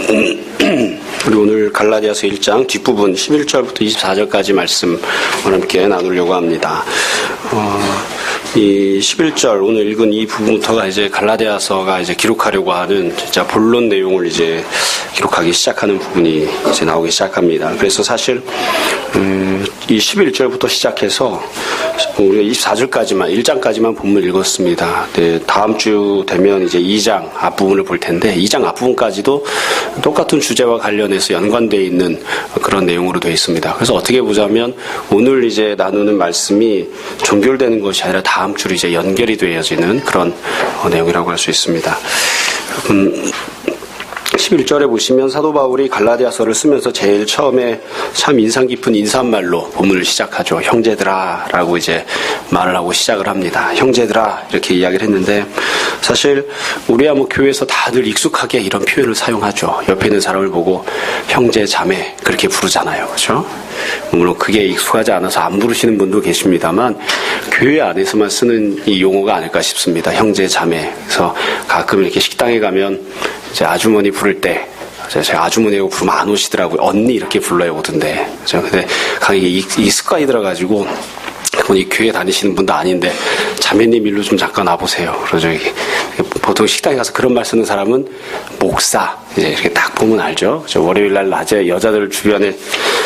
우리 오늘 갈라디아서 1장 뒷부분 11절부터 24절까지 말씀을 함께 나누려고 합니다. 이 11절 오늘 읽은 이 부분부터가 이제 갈라디아서가 이제 기록하려고 하는 진짜 본론 내용을 이제 기록하기 시작하는 부분이 이제 나오기 시작합니다. 그래서 사실 이 11절부터 시작해서 우리가 24절까지만 1장까지만 본문 읽었습니다. 네, 다음 주 되면 이제 2장 앞부분을 볼 텐데 2장 앞부분까지도 똑같은 주제와 관련해서 연관되어 있는 그런 내용으로 되어 있습니다. 그래서 어떻게 보자면 오늘 이제 나누는 말씀이 종결되는 것이 아니라 다음 주로 이제 연결이 되어지는 그런 내용이라고 할 수 있습니다. 11절에 보시면 사도 바울이 갈라디아서를 쓰면서 제일 처음에 참 인상 깊은 인사말로 본문을 시작하죠. 형제들아 라고 이제 말을 하고 시작을 합니다. 형제들아 이렇게 이야기를 했는데 사실 우리야 뭐 교회에서 다들 익숙하게 이런 표현을 사용하죠. 옆에 있는 사람을 보고 형제 자매 그렇게 부르잖아요. 그렇죠? 물론 그게 익숙하지 않아서 안 부르시는 분도 계십니다만 교회 안에서만 쓰는 이 용어가 아닐까 싶습니다. 형제 자매. 그래서 가끔 이렇게 식당에 가면 이제 아주머니 부를 때 제가 아주머니라고 부르면 안 오시더라고요. 언니 이렇게 불러요 오던데. 그죠? 근데 강하게 이 습관이 들어가지고 그분이 교회 다니시는 분도 아닌데 자매님 일로 좀 잠깐 와보세요. 그러죠. 보통 식당에 가서 그런 말 쓰는 사람은 목사 이제 이렇게 딱 보면 알죠. 그죠? 월요일 날 낮에 여자들 주변에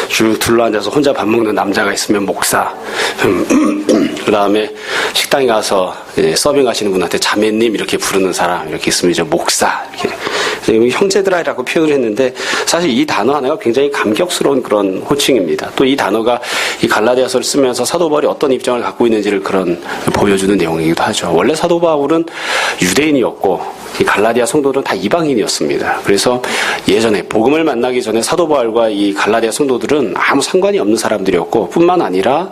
쭉 둘러앉아서 혼자 밥 먹는 남자가 있으면 목사. 그 다음에 식당에 가서 이제 서빙 하시는 분한테 자매님 이렇게 부르는 사람 이렇게 있으면 이제 목사 이렇게. 형제들아라고 표현을 했는데 사실 이 단어 하나가 굉장히 감격스러운 그런 호칭입니다. 또 이 단어가 이 갈라디아서를 쓰면서 사도 바울이 어떤 입장을 갖고 있는지를 그런 보여주는 내용이기도 하죠. 원래 사도 바울은 유대인이었고 이 갈라디아 성도들은 다 이방인이었습니다. 그래서 예전에 복음을 만나기 전에 사도 바울과 이 갈라디아 성도들은 아무 상관이 없는 사람들이었고 뿐만 아니라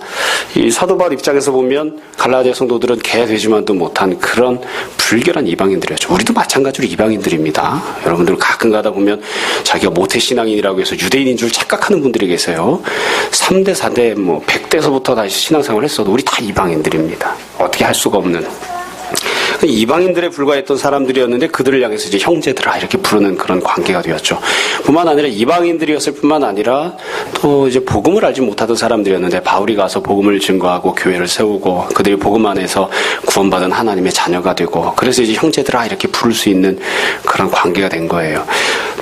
이 사도 바울 입장에서 보면 갈라디아 성도들은 개 되지만도 못한 그런 불결한 이방인들이었죠. 우리도 마찬가지로 이방인들입니다. 여러분들 가끔 가다 보면 자기가 모태신앙인이라고 해서 유대인인 줄 착각하는 분들이 계세요. 3대, 4대, 100대서부터 다시 신앙생활을 했어도 우리 다 이방인들입니다. 어떻게 할 수가 없는. 이방인들에 불과했던 사람들이었는데 그들을 향해서 이제 형제들아 이렇게 부르는 그런 관계가 되었죠. 뿐만 아니라 이방인들이었을 뿐만 아니라 또 이제 복음을 알지 못하던 사람들이었는데 바울이 가서 복음을 증거하고 교회를 세우고 그들이 복음 안에서 구원받은 하나님의 자녀가 되고 그래서 이제 형제들아 이렇게 부를 수 있는 그런 관계가 된 거예요.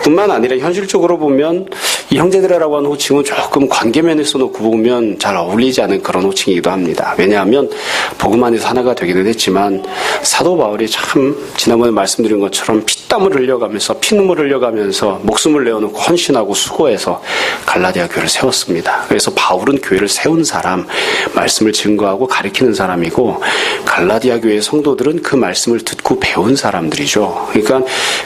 뿐만 아니라 현실적으로 보면 이 형제들이라고 하는 호칭은 조금 관계면에서 놓고 보면 잘 어울리지 않은 그런 호칭이기도 합니다. 왜냐하면 복음 안에서 하나가 되기는 했지만 사도 바울이 참 지난번에 말씀드린 것처럼 피땀을 흘려가면서 피눈물을 흘려가면서 목숨을 내어놓고 헌신하고 수고해서 갈라디아 교회를 세웠습니다. 그래서 바울은 교회를 세운 사람, 말씀을 증거하고 가르치는 사람이고 갈라디아 교회의 성도들은 그 말씀을 듣고 배운 사람들이죠. 그러니까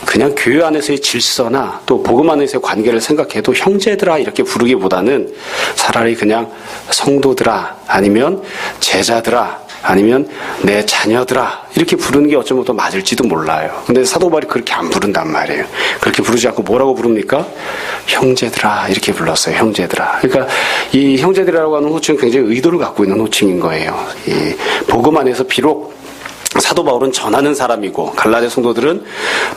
그냥 교회 안에서의 질서나 또 복음 안에서의 관계를 생각해도 형제들아 이렇게 부르기보다는 차라리 그냥 성도들아 아니면 제자들아 아니면 내 자녀들아 이렇게 부르는 게 어쩌면 더 맞을지도 몰라요. 근데 사도 바울이 그렇게 안 부른단 말이에요. 그렇게 부르지 않고 뭐라고 부릅니까? 형제들아 이렇게 불렀어요. 형제들아. 그러니까 이 형제들이라고 하는 호칭은 굉장히 의도를 갖고 있는 호칭인 거예요. 이 복음 안에서 비록 사도 바울은 전하는 사람이고 갈라디아 성도들은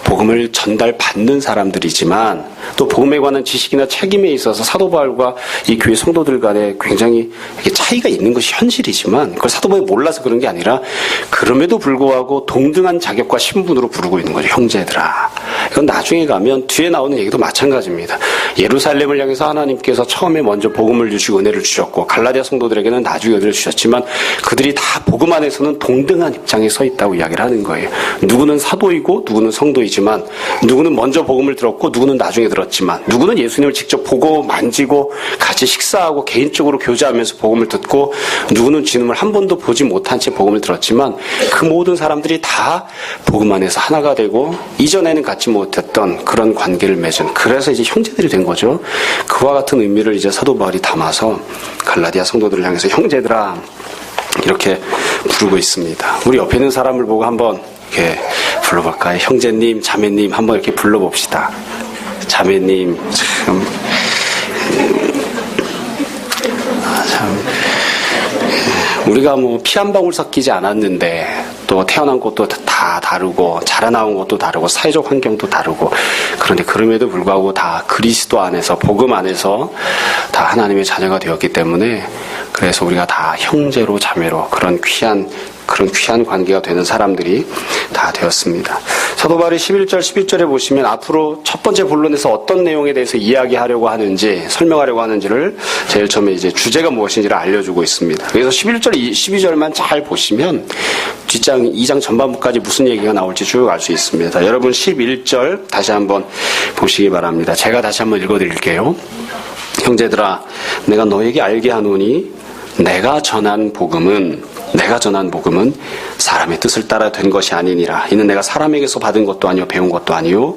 복음을 전달받는 사람들이지만 또 복음에 관한 지식이나 책임에 있어서 사도 바울과 이 교회 성도들 간에 굉장히 차이가 있는 것이 현실이지만 그걸 사도 바울이 몰라서 그런 게 아니라 그럼에도 불구하고 동등한 자격과 신분으로 부르고 있는 거죠. 형제들아. 이건 나중에 가면 뒤에 나오는 얘기도 마찬가지입니다. 예루살렘을 향해서 하나님께서 처음에 먼저 복음을 주시고 은혜를 주셨고 갈라디아 성도들에게는 나중에 은혜를 주셨지만 그들이 다 복음 안에서는 동등한 입장에 서 있다고 이야기를 하는 거예요. 누구는 사도이고 누구는 성도이지만 누구는 먼저 복음을 들었고 누구는 나중에 들었지만 누구는 예수님을 직접 보고 만지고 같이 식사하고 개인적으로 교제하면서 복음을 듣고 누구는 주님을 한 번도 보지 못한 채 복음을 들었지만 그 모든 사람들이 다 복음 안에서 하나가 되고 이전에는 갖지 못했던 그런 관계를 맺은 그래서 이제 형제들이 된 거죠. 그와 같은 의미를 이제 사도 바울이 담아서 갈라디아 성도들을 향해서 형제들아 이렇게 부르고 있습니다. 우리 옆에 있는 사람을 보고 한번 이렇게 불러볼까요? 형제님, 자매님 한번 이렇게 불러봅시다. 자매님 참 우리가 뭐 피 한 방울 섞이지 않았는데 또 또 태어난 곳도 다 다르고 자라나온 곳도 다르고 사회적 환경도 다르고 그런데 그럼에도 불구하고 다 그리스도 안에서 복음 안에서 다 하나님의 자녀가 되었기 때문에 그래서 우리가 다 형제로 자매로 그런 귀한 관계가 되는 사람들이 다 되었습니다. 사도 바울이 11절, 11절에 보시면 앞으로 첫 번째 본론에서 어떤 내용에 대해서 이야기하려고 하는지, 설명하려고 하는지를 제일 처음에 이제 주제가 무엇인지를 알려주고 있습니다. 그래서 11절, 12절만 잘 보시면 뒷장 2장 전반부까지 무슨 얘기가 나올지 쭉 알 수 있습니다. 여러분 11절 다시 한번 보시기 바랍니다. 제가 다시 한번 읽어드릴게요. 형제들아, 내가 너에게 알게 하노니 내가 전한 복음은 사람의 뜻을 따라 된 것이 아니니라. 이는 내가 사람에게서 받은 것도 아니요 배운 것도 아니요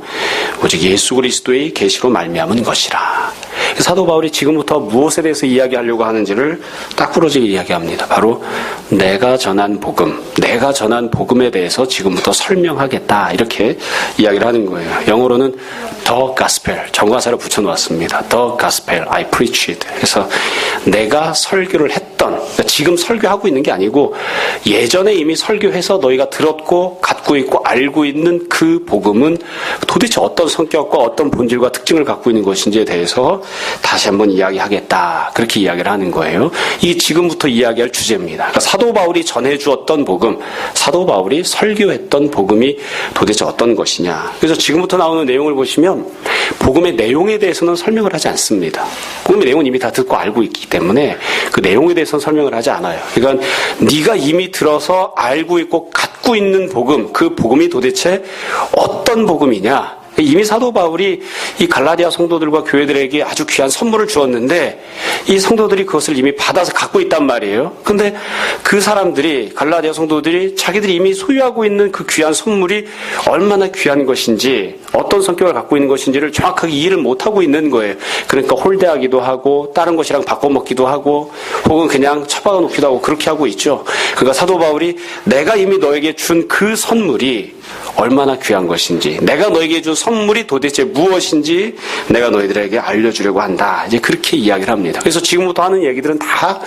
오직 예수 그리스도의 계시로 말미암은 것이라. 사도 바울이 지금부터 무엇에 대해서 이야기하려고 하는지를 딱 부러지게 이야기합니다. 바로 내가 전한 복음에 대해서 지금부터 설명하겠다 이렇게 이야기를 하는 거예요. 영어로는 The Gospel 정과사를 붙여놓았습니다. The Gospel I preached. 그래서 내가 설교를 했던, 그러니까 지금 설교하고 있는 게 아니고 예전에 이미 설교해서 너희가 들었고 갖고 있고 알고 있는 그 복음은 도대체 어떤 성격과 어떤 본질과 특징을 갖고 있는 것인지에 대해서 다시 한번 이야기하겠다. 그렇게 이야기를 하는 거예요. 이게 지금부터 이야기할 주제입니다. 그러니까 사도 바울이 전해주었던 복음, 사도 바울이 설교했던 복음이 도대체 어떤 것이냐. 그래서 지금부터 나오는 내용을 보시면 복음의 내용에 대해서는 설명을 하지 않습니다. 복음의 내용은 이미 다 듣고 알고 있기 때문에 그 내용에 대해서는 설명을 하지 않아요. 그러니까 네가 이미 들어서 알고 있고 갖고 있는 복음, 그 복음이 도대체 어떤 복음이냐. 이미 사도 바울이 이 갈라디아 성도들과 교회들에게 아주 귀한 선물을 주었는데 이 성도들이 그것을 이미 받아서 갖고 있단 말이에요. 근데 그 사람들이, 갈라디아 성도들이 자기들이 이미 소유하고 있는 그 귀한 선물이 얼마나 귀한 것인지, 어떤 성격을 갖고 있는 것인지를 정확하게 이해를 못하고 있는 거예요. 그러니까 홀대하기도 하고 다른 것이랑 바꿔먹기도 하고 혹은 그냥 처박아 놓기도 하고 그렇게 하고 있죠. 그러니까 사도 바울이 내가 이미 너에게 준 그 선물이 얼마나 귀한 것인지, 내가 너에게 준 선물이 도대체 무엇인지 내가 너희들에게 알려주려고 한다. 이제 그렇게 이야기를 합니다. 그래서 지금부터 하는 얘기들은 다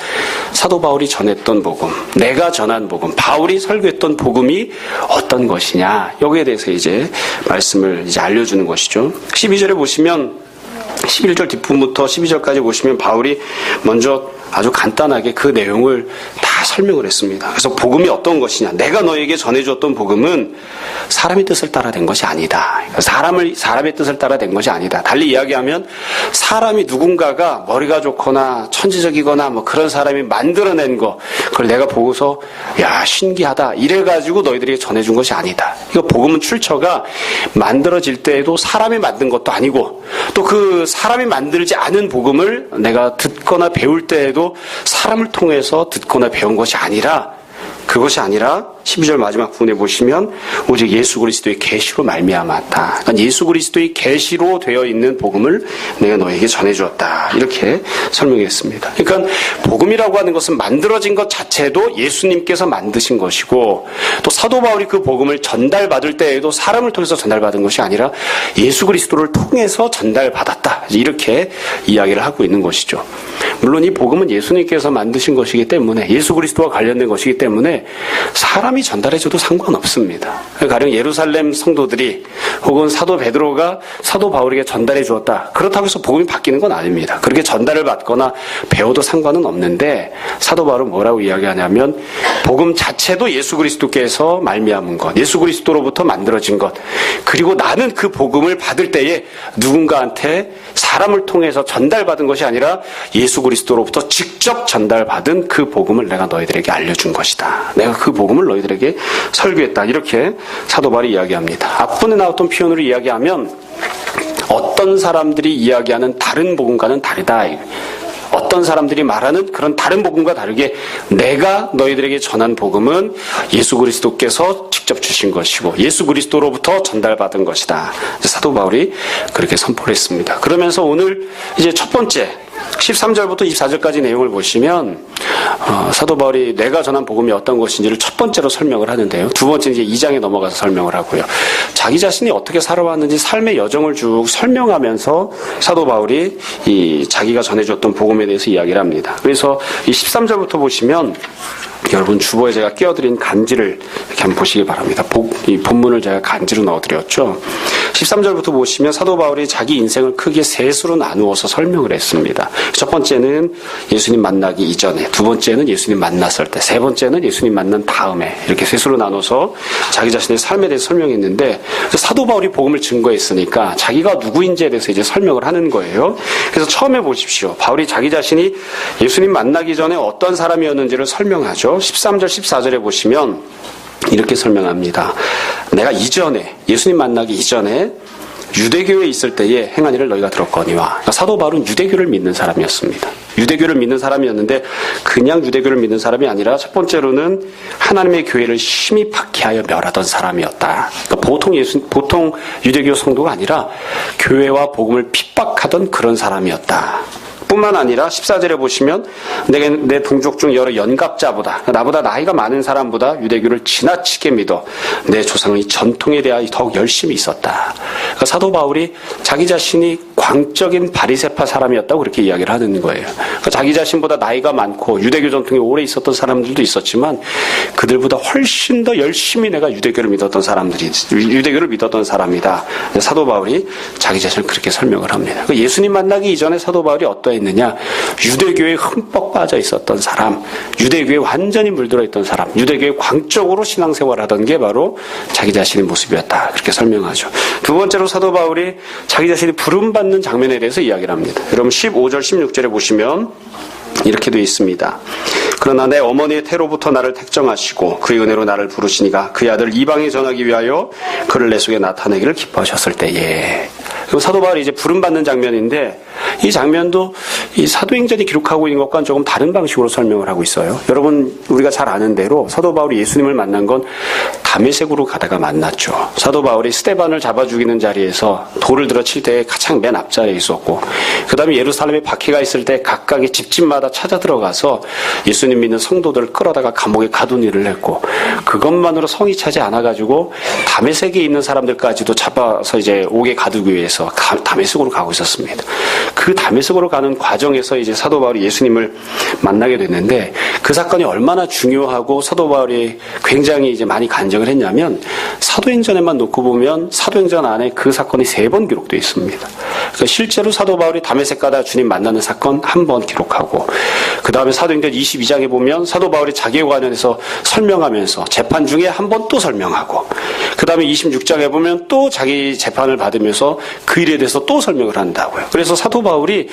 사도 바울이 전했던 복음, 내가 전한 복음, 바울이 설교했던 복음이 어떤 것이냐. 여기에 대해서 이제 말씀을 이제 알려주는 것이죠. 12절에 보시면 11절 뒷부분부터 12절까지 보시면 바울이 먼저 아주 간단하게 그 내용을 다 설명을 했습니다. 그래서 복음이 어떤 것이냐. 내가 너에게 전해주었던 복음은 사람의 뜻을 따라 된 것이 아니다. 사람의 뜻을 따라 된 것이 아니다. 달리 이야기하면 사람이 누군가가 머리가 좋거나 천지적이거나 뭐 그런 사람이 만들어낸 거, 그걸 내가 보고서 야 신기하다 이래가지고 너희들에게 전해준 것이 아니다. 이거 복음은 출처가 만들어질 때에도 사람이 만든 것도 아니고 또 그 사람이 만들지 않은 복음을 내가 듣거나 배울 때에도 사람을 통해서 듣거나 배운 것이 아니라, 그것이 아니라 12절 마지막 부분에 보시면 오직 예수 그리스도의 계시로 말미암았다. 그러니까 예수 그리스도의 계시로 되어 있는 복음을 내가 너에게 전해주었다. 이렇게 설명했습니다. 그러니까 복음이라고 하는 것은 만들어진 것 자체도 예수님께서 만드신 것이고, 또 사도 바울이 그 복음을 전달받을 때에도 사람을 통해서 전달받은 것이 아니라 예수 그리스도를 통해서 전달받았다. 이렇게 이야기를 하고 있는 것이죠. 물론 이 복음은 예수님께서 만드신 것이기 때문에, 예수 그리스도와 관련된 것이기 때문에 사람이 전달해줘도 상관없습니다. 가령 예루살렘 성도들이 혹은 사도 베드로가 사도 바울에게 전달해 주었다. 그렇다고 해서 복음이 바뀌는 건 아닙니다. 그렇게 전달을 받거나 배워도 상관은 없는데, 사도 바울은 뭐라고 이야기하냐면 복음 자체도 예수 그리스도께서 말미암은 것, 예수 그리스도로부터 만들어진 것, 그리고 나는 그 복음을 받을 때에 누군가한테 사람을 통해서 전달받은 것이 아니라 예수 그리스도로부터 직접 전달받은 그 복음을 내가 너희들에게 알려준 것이다. 내가 그 복음을 너희들에게 설교했다. 이렇게 사도 바울이 이야기합니다. 앞부분에 나왔던 표현으로 이야기하면 어떤 사람들이 이야기하는 다른 복음과는 다르다. 어떤 사람들이 말하는 그런 다른 복음과 다르게 내가 너희들에게 전한 복음은 예수 그리스도께서 직접 주신 것이고 예수 그리스도로부터 전달받은 것이다. 사도 바울이 그렇게 선포를 했습니다. 그러면서 오늘 이제 첫 번째 13절부터 24절까지 내용을 보시면 사도 바울이 내가 전한 복음이 어떤 것인지를 첫 번째로 설명을 하는데요. 두 번째 이제 2장에 넘어가서 설명을 하고요. 자기 자신이 어떻게 살아왔는지 삶의 여정을 쭉 설명하면서 사도 바울이 이 자기가 전해줬던 복음에 대해서 이야기를 합니다. 그래서 이 13절부터 보시면 여러분 주보에 제가 끼워드린 간지를 이렇게 한번 보시기 바랍니다. 이 본문을 제가 간지로 넣어드렸죠. 13절부터 보시면 사도 바울이 자기 인생을 크게 셋으로 나누어서 설명을 했습니다. 첫 번째는 예수님 만나기 이전에, 두 번째는 예수님 만났을 때, 세 번째는 예수님 만난 다음에, 이렇게 셋으로 나눠서 자기 자신의 삶에 대해서 설명했는데, 사도 바울이 복음을 증거했으니까 자기가 누구인지에 대해서 이제 설명을 하는 거예요. 그래서 처음에 보십시오. 바울이 자기 자신이 예수님 만나기 전에 어떤 사람이었는지를 설명하죠. 13절, 14절에 보시면 이렇게 설명합니다. 내가 이전에, 예수님 만나기 이전에 유대교에 있을 때에 행한 일을 너희가 들었거니와. 그러니까 사도 바울은 유대교를 믿는 사람이었습니다. 유대교를 믿는 사람이었는데 그냥 유대교를 믿는 사람이 아니라 첫 번째로는 하나님의 교회를 심히 박해하여 멸하던 사람이었다. 그러니까 보통 유대교 성도가 아니라 교회와 복음을 핍박하던 그런 사람이었다. 뿐만 아니라 14절에 보시면 내 동족 중 여러 연갑자보다, 나보다 나이가 많은 사람보다 유대교를 지나치게 믿어 내 조상의 전통에 대하여 더욱 열심히 있었다. 그러니까 사도 바울이 자기 자신이 광적인 바리새파 사람이었다고 그렇게 이야기를 하는 거예요. 그러니까 자기 자신보다 나이가 많고 유대교 전통에 오래 있었던 사람들도 있었지만 그들보다 훨씬 더 열심히 내가 유대교를 믿었던 사람이다. 사도 바울이 자기 자신을 그렇게 설명을 합니다. 그러니까 예수님 만나기 이전에 사도 바울이 어떠했느냐? 유대교에 흠뻑 빠져 있었던 사람, 유대교에 완전히 물들어 있던 사람, 유대교에 광적으로 신앙생활하던 게 바로 자기 자신의 모습이었다. 그렇게 설명하죠. 두 번째로 사도 바울이 자기 자신이 부름받는 장면에 대해서 이야기를 합니다. 여러분 15절, 16절에 보시면 이렇게 되어 있습니다. 그러나 내 어머니의 태로부터 나를 택정하시고 그의 은혜로 나를 부르시니가 그의 아들 이방에 전하기 위하여 그를 내 속에 나타내기를 기뻐하셨을 때에. 그리고 사도 바울이 이제 부름받는 장면인데 이 장면도 이 사도행전이 기록하고 있는 것과는 조금 다른 방식으로 설명을 하고 있어요. 여러분 우리가 잘 아는 대로 사도 바울이 예수님을 만난 건 다메섹으로 가다가 만났죠. 사도 바울이 스데반을 잡아 죽이는 자리에서 돌을 들어 칠 때 가장 맨 앞자리에 있었고 그 다음에 예루살렘에 박해가 있을 때 각각의 집집마다 찾아 들어가서 예수님 믿는 성도들을 끌어다가 감옥에 가둔 일을 했고 그것만으로 성이 차지 않아가지고 다메섹에 있는 사람들까지도 잡아서 이제 옥에 가두기 위해서 다메섹으로 가고 있었습니다. 그 다메섹으로 가는 과정에서 이제 사도 바울이 예수님을 만나게 됐는데 그 사건이 얼마나 중요하고 사도 바울이 굉장히 이제 많이 간증을 했냐면 사도행전에만 놓고 보면 사도행전 안에 그 사건이 3번 기록되어 있습니다. 그러니까 실제로 사도 바울이 다메섹 가다 주님 만나는 사건 한 번 기록하고 그 다음에 사도행전 22장에 보면 사도 바울이 자기에 관련해서 설명하면서 재판 중에 한 번 또 설명하고 그 다음에 26장에 보면 또 자기 재판을 받으면서 그 일에 대해서 또 설명을 한다고요. 그래서 사도 바울이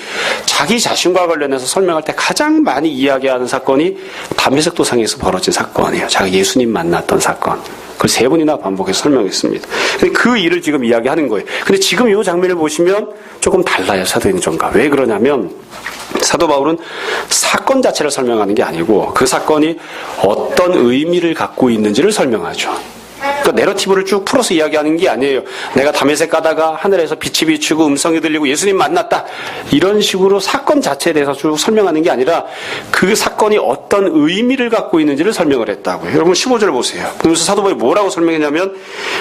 자기 자신과 관련해서 설명할 때 가장 많이 이야기하는 사건이 다메섹 도상에서 벌어진 사건이에요. 자기 예수님 만났던 사건. 그걸 3번이나 반복해서 설명했습니다. 근데 그 일을 지금 이야기하는 거예요. 근데 지금 이 장면을 보시면 조금 달라요. 사도행전과. 왜 그러냐면 사도 바울은 사건 자체를 설명하는 게 아니고 그 사건이 어떤 의미를 갖고 있는지를 설명하죠. 그러니까 내러티브를 쭉 풀어서 이야기하는 게 아니에요. 내가 다메섹 가다가 하늘에서 빛이 비추고 음성이 들리고 예수님 만났다. 이런 식으로 사건 자체에 대해서 쭉 설명하는 게 아니라 그 사건이 어떤 의미를 갖고 있는지를 설명을 했다고요. 여러분 15절 보세요. 그러면서 사도 바울이 뭐라고 설명했냐면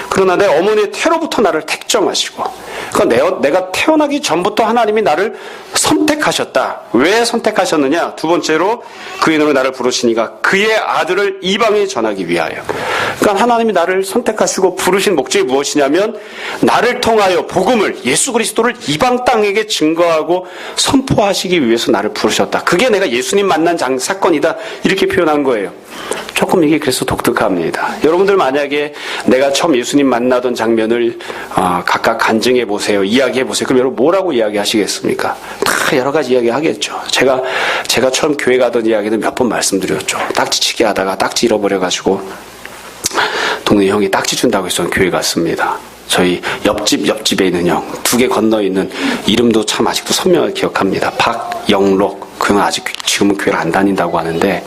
그러나 내 어머니의 태로부터 나를 택정하시고 그러니까 내가 태어나기 전부터 하나님이 나를 선택하셨다. 왜 선택하셨느냐? 두 번째로 그의 이름으로 나를 부르시니까 그의 아들을 이방에 전하기 위하여. 그러니까 하나님이 나를 선택하시고 부르신 목적이 무엇이냐면 나를 통하여 복음을 예수 그리스도를 이방 땅에게 증거하고 선포하시기 위해서 나를 부르셨다. 그게 내가 예수님 만난 사건이다. 이렇게 표현한 거예요. 조금 이게 그래서 독특합니다. 여러분들 만약에 내가 처음 예수님 만나던 장면을 각각 간증해 보세요. 이야기해 보세요. 그럼 여러분 뭐라고 이야기하시겠습니까? 다 여러 가지 이야기 하겠죠. 제가 처음 교회 가던 이야기는 몇 번 말씀드렸죠. 딱지치기 하다가 딱지 잃어버려가지고 동네 형이 딱지 준다고 해서 교회 갔습니다. 저희 옆집에 있는 형, 2개 건너 있는 이름도 참 아직도 선명하게 기억합니다. 박영록. 그 형은 아직 지금은 교회를 안 다닌다고 하는데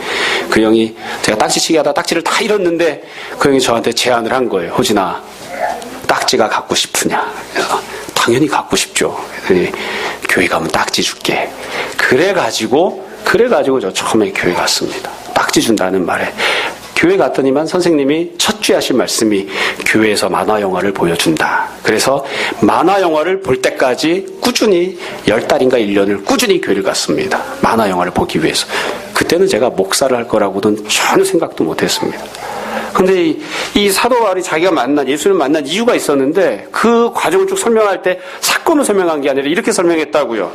그 형이 제가 딱지치기 하다 딱지를 다 잃었는데 그 형이 저한테 제안을 한 거예요. 호진아, 딱지가 갖고 싶으냐? 그래서 당연히 갖고 싶죠. 그랬더니 교회 가면 딱지 줄게. 그래가지고 저 처음에 교회 갔습니다. 딱지 준다는 말에. 교회 갔더니만 선생님이 첫 주에 하신 말씀이 교회에서 만화 영화를 보여준다. 그래서 만화 영화를 볼 때까지 꾸준히 10달인가 1년을 꾸준히 교회를 갔습니다. 만화 영화를 보기 위해서. 그때는 제가 목사를 할 거라고는 전혀 생각도 못했습니다. 근데 이 사도 바울이 자기가 예수를 만난 이유가 있었는데 그 과정을 쭉 설명할 때 사건을 설명한 게 아니라 이렇게 설명했다고요.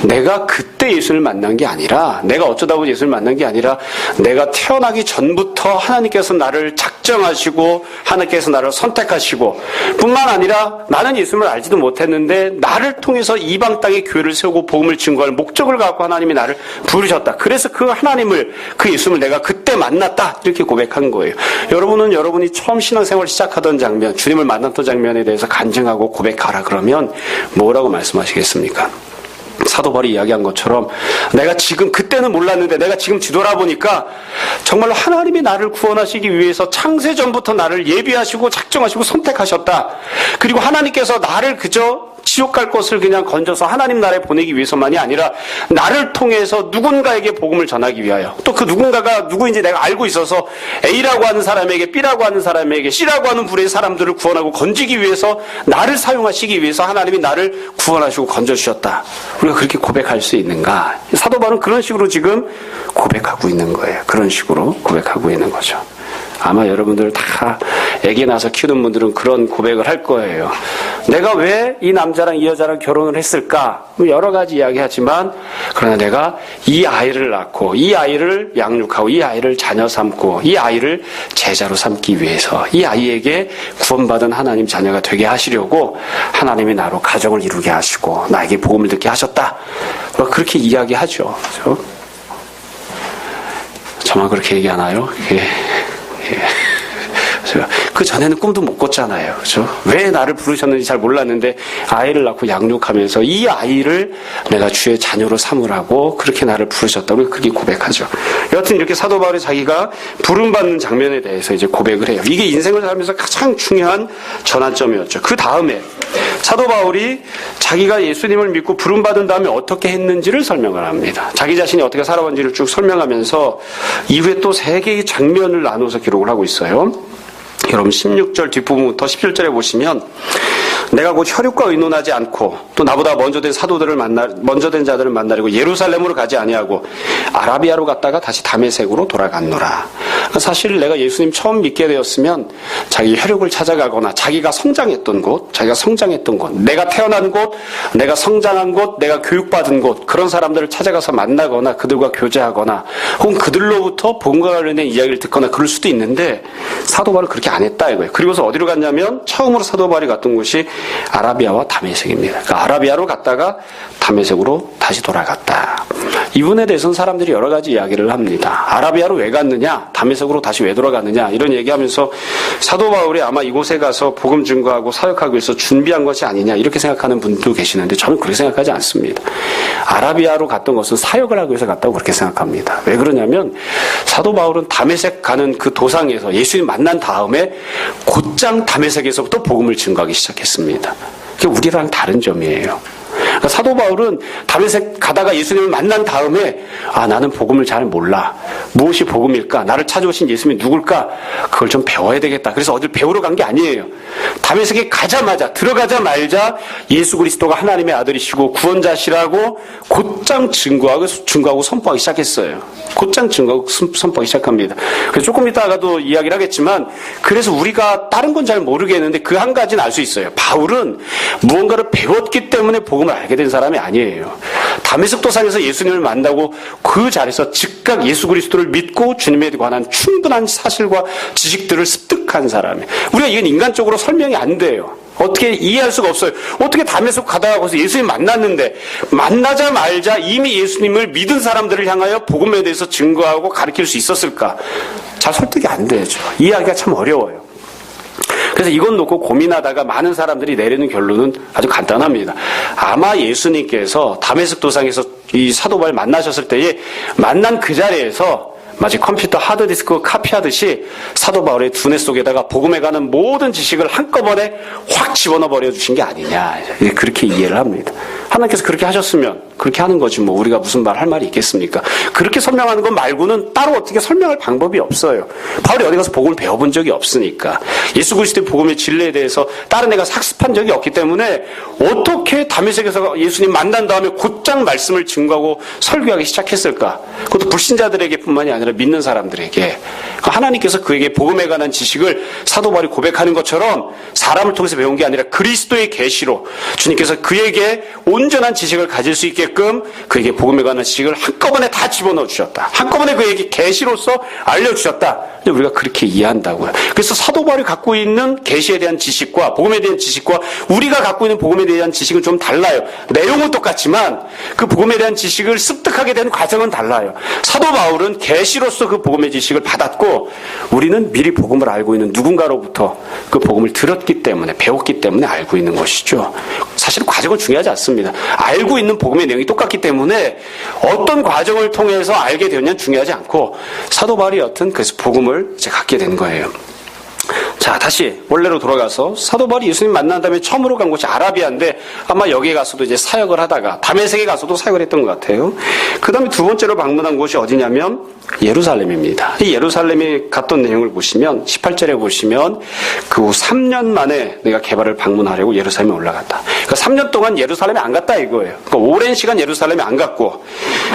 내가 그때 예수를 만난 게 아니라, 내가 어쩌다 보니 예수를 만난 게 아니라, 내가 태어나기 전부터 하나님께서 나를 작정하시고, 하나님께서 나를 선택하시고, 뿐만 아니라 나는 예수를 알지도 못했는데, 나를 통해서 이방 땅에 교회를 세우고 복음을 증거할 목적을 갖고 하나님이 나를 부르셨다. 그래서 그 하나님을, 그 예수를 내가 그때 만났다. 이렇게 고백한 거예요. 여러분은 여러분이 처음 신앙생활을 시작하던 장면, 주님을 만났던 장면에 대해서 간증하고 고백하라 그러면 뭐라고 말씀하시겠습니까? 사도 바울이 이야기한 것처럼 내가 지금 그때는 몰랐는데 내가 지금 뒤돌아보니까 정말로 하나님이 나를 구원하시기 위해서 창세전부터 나를 예비하시고 작정하시고 선택하셨다. 그리고 하나님께서 나를 그저 지옥 갈 것을 그냥 건져서 하나님 나라에 보내기 위해서만이 아니라 나를 통해서 누군가에게 복음을 전하기 위하여, 또 그 누군가가 누구인지 내가 알고 있어서 A라고 하는 사람에게, B라고 하는 사람에게, C라고 하는 부류의 사람들을 구원하고 건지기 위해서, 나를 사용하시기 위해서 하나님이 나를 구원하시고 건져주셨다. 우리가 그렇게 고백할 수 있는가? 사도 바울은 그런 식으로 지금 고백하고 있는 거예요. 그런 식으로 고백하고 있는 거죠. 아마 여러분들 다 애기 낳아서 키우는 분들은 그런 고백을 할 거예요. 내가 왜 이 남자랑 이 여자랑 결혼을 했을까? 여러 가지 이야기하지만, 그러나 내가 이 아이를 낳고, 이 아이를 양육하고, 이 아이를 자녀 삼고, 이 아이를 제자로 삼기 위해서, 이 아이에게 구원받은 하나님 자녀가 되게 하시려고 하나님이 나로 가정을 이루게 하시고 나에게 복음을 듣게 하셨다. 그렇게 이야기하죠. 그렇죠? 저만 그렇게 얘기하나요? 예. 그 전에는 꿈도 못 꿨잖아요. 그렇죠? 왜 나를 부르셨는지 잘 몰랐는데 아이를 낳고 양육하면서 이 아이를 내가 주의 자녀로 삼으라고 그렇게 나를 부르셨다고 그렇게 고백하죠. 여하튼 이렇게 사도 바울이 자기가 부름받는 장면에 대해서 이제 고백을 해요. 이게 인생을 살면서 가장 중요한 전환점이었죠. 그 다음에 사도 바울이 자기가 예수님을 믿고 부름받은 다음에 어떻게 했는지를 설명을 합니다. 자기 자신이 어떻게 살아온지를 쭉 설명하면서 이후에 또 3개의 장면을 나눠서 기록을 하고 있어요. 여러분 16절 뒷부분부터 17절에 보시면 내가 곧 혈육과 의논하지 않고 또 나보다 먼저 된 자들을 만나려고 예루살렘으로 가지 아니하고 아라비아로 갔다가 다시 다메섹으로 돌아갔노라. 사실 내가 예수님 처음 믿게 되었으면 자기 혈육을 찾아가거나 자기가 성장했던 곳, 내가 태어난 곳, 내가 성장한 곳, 내가 교육받은 곳, 그런 사람들을 찾아가서 만나거나 그들과 교제하거나 혹은 그들로부터 복음과 관련된 이야기를 듣거나 그럴 수도 있는데 사도 바울은 그렇게 안 했다 이거예요. 그리고서 어디로 갔냐면 처음으로 사도 바울이 갔던 곳이 아라비아와 다메섹입니다. 그러니까 아라비아로 갔다가 다메섹으로 다시 돌아갔다. 이분에 대해서는 사람들이 여러 가지 이야기를 합니다. 아라비아로 왜 갔느냐? 다메섹으로 다시 왜 돌아갔느냐? 이런 얘기하면서 사도 바울이 아마 이곳에 가서 복음 증거하고 사역하기 위해서 준비한 것이 아니냐 이렇게 생각하는 분도 계시는데 저는 그렇게 생각하지 않습니다. 아라비아로 갔던 것은 사역을 하기 위해서 갔다고 그렇게 생각합니다. 왜 그러냐면 사도 바울은 다메섹 가는 그 도상에서 예수님 만난 다음에 곧장 다메섹에서부터 복음을 증거하기 시작했습니다. 그게 우리랑 다른 점이에요. 그러니까 사도 바울은 다메섹 가다가 예수님을 만난 다음에 나는 복음을 잘 몰라. 무엇이 복음일까? 나를 찾아오신 예수님이 누굴까? 그걸 좀 배워야 되겠다. 그래서 어딜 배우러 간 게 아니에요. 다메섹에 들어가자마자 예수 그리스도가 하나님의 아들이시고 구원자시라고 곧장 증거하고 선포하기 시작했어요. 곧장 증거하고 선포하기 시작합니다. 그래서 조금 이따가도 이야기를 하겠지만 그래서 우리가 다른 건 잘 모르겠는데 그 한 가지는 알 수 있어요. 바울은 무언가를 배웠기 때문에 복음을 알게 된 사람이 아니에요. 다메섹 도상에서 예수님을 만나고 그 자리에서 즉각 예수 그리스도를 믿고 주님에 관한 충분한 사실과 지식들을 습득한 사람이에요. 우리가 이건 인간적으로 설명이 안 돼요. 어떻게 이해할 수가 없어요. 어떻게 다메섹 가다가 거기서 예수님 만났는데 만나자마자 이미 예수님을 믿은 사람들을 향하여 복음에 대해서 증거하고 가르칠 수 있었을까? 잘 설득이 안 되죠. 이해하기가 참 어려워요. 그래서 이건 놓고 고민하다가 많은 사람들이 내리는 결론은 아주 간단합니다. 아마 예수님께서 다메섹 도상에서 이 사도 바울 만나셨을 때에 만난 그 자리에서 마치 컴퓨터 하드디스크 카피하듯이 사도 바울의 두뇌 속에다가 복음에 관한 모든 지식을 한꺼번에 확 집어넣어 버려 주신 게 아니냐. 그렇게 이해를 합니다. 하나님께서 그렇게 하셨으면 그렇게 하는 거지 뭐 우리가 무슨 말 할 말이 있겠습니까? 그렇게 설명하는 것 말고는 따로 어떻게 설명할 방법이 없어요. 바울이 어디 가서 복음을 배워본 적이 없으니까. 예수 그리스도의 복음의 진리에 대해서 다른 애가 학습한 적이 없기 때문에 어떻게 다메섹에서 예수님 만난 다음에 곧장 말씀을 증거하고 설교하기 시작했을까? 그것도 불신자들에게 뿐만이 아니라 믿는 사람들에게. 하나님께서 그에게 복음에 관한 지식을 사도 바울이 고백하는 것처럼 사람을 통해서 배운 게 아니라 그리스도의 계시로 주님께서 그에게 온전한 지식을 가질 수 있게끔 그에게 복음에 관한 지식을 한꺼번에 다 집어넣어 주셨다. 한꺼번에 그에게 계시로서 알려주셨다. 근데 우리가 그렇게 이해한다고요. 그래서 사도 바울이 갖고 있는 계시에 대한 지식과 복음에 대한 지식과 우리가 갖고 있는 복음에 대한 지식은 좀 달라요. 내용은 똑같지만 그 복음에 대한 지식을 습득하게 되는 과정은 달라요. 사도 바울은 계시로서 그 복음의 지식을 받았고 우리는 미리 복음을 알고 있는 누군가로부터 그 복음을 들었기 때문에 배웠기 때문에 알고 있는 것이죠. 사실 과정은 중요하지 않습니다. 알고 있는 복음의 내용이 똑같기 때문에 어떤 과정을 통해서 알게 되었냐는 중요하지 않고 사도 바울이 여튼 그래서 복음을 이제 갖게 된 거예요. 자, 다시 원래로 돌아가서 사도 바울이 예수님 만난 다음에 처음으로 간 곳이 아라비아인데 아마 여기에 가서도 이제 사역을 하다가 다메섹에 가서도 사역을 했던 것 같아요. 그 다음에 두 번째로 방문한 곳이 어디냐면 예루살렘입니다. 이 예루살렘에 갔던 내용을 보시면 18절에 보시면 그 후 3년 만에 내가 개발을 방문하려고 예루살렘에 올라갔다. 그러니까 3년 동안 예루살렘에 안 갔다 이거예요. 그러니까 오랜 시간 예루살렘에 안 갔고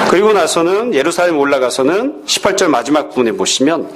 그리고 나서는 예루살렘에 올라가서는 18절 마지막 부분에 보시면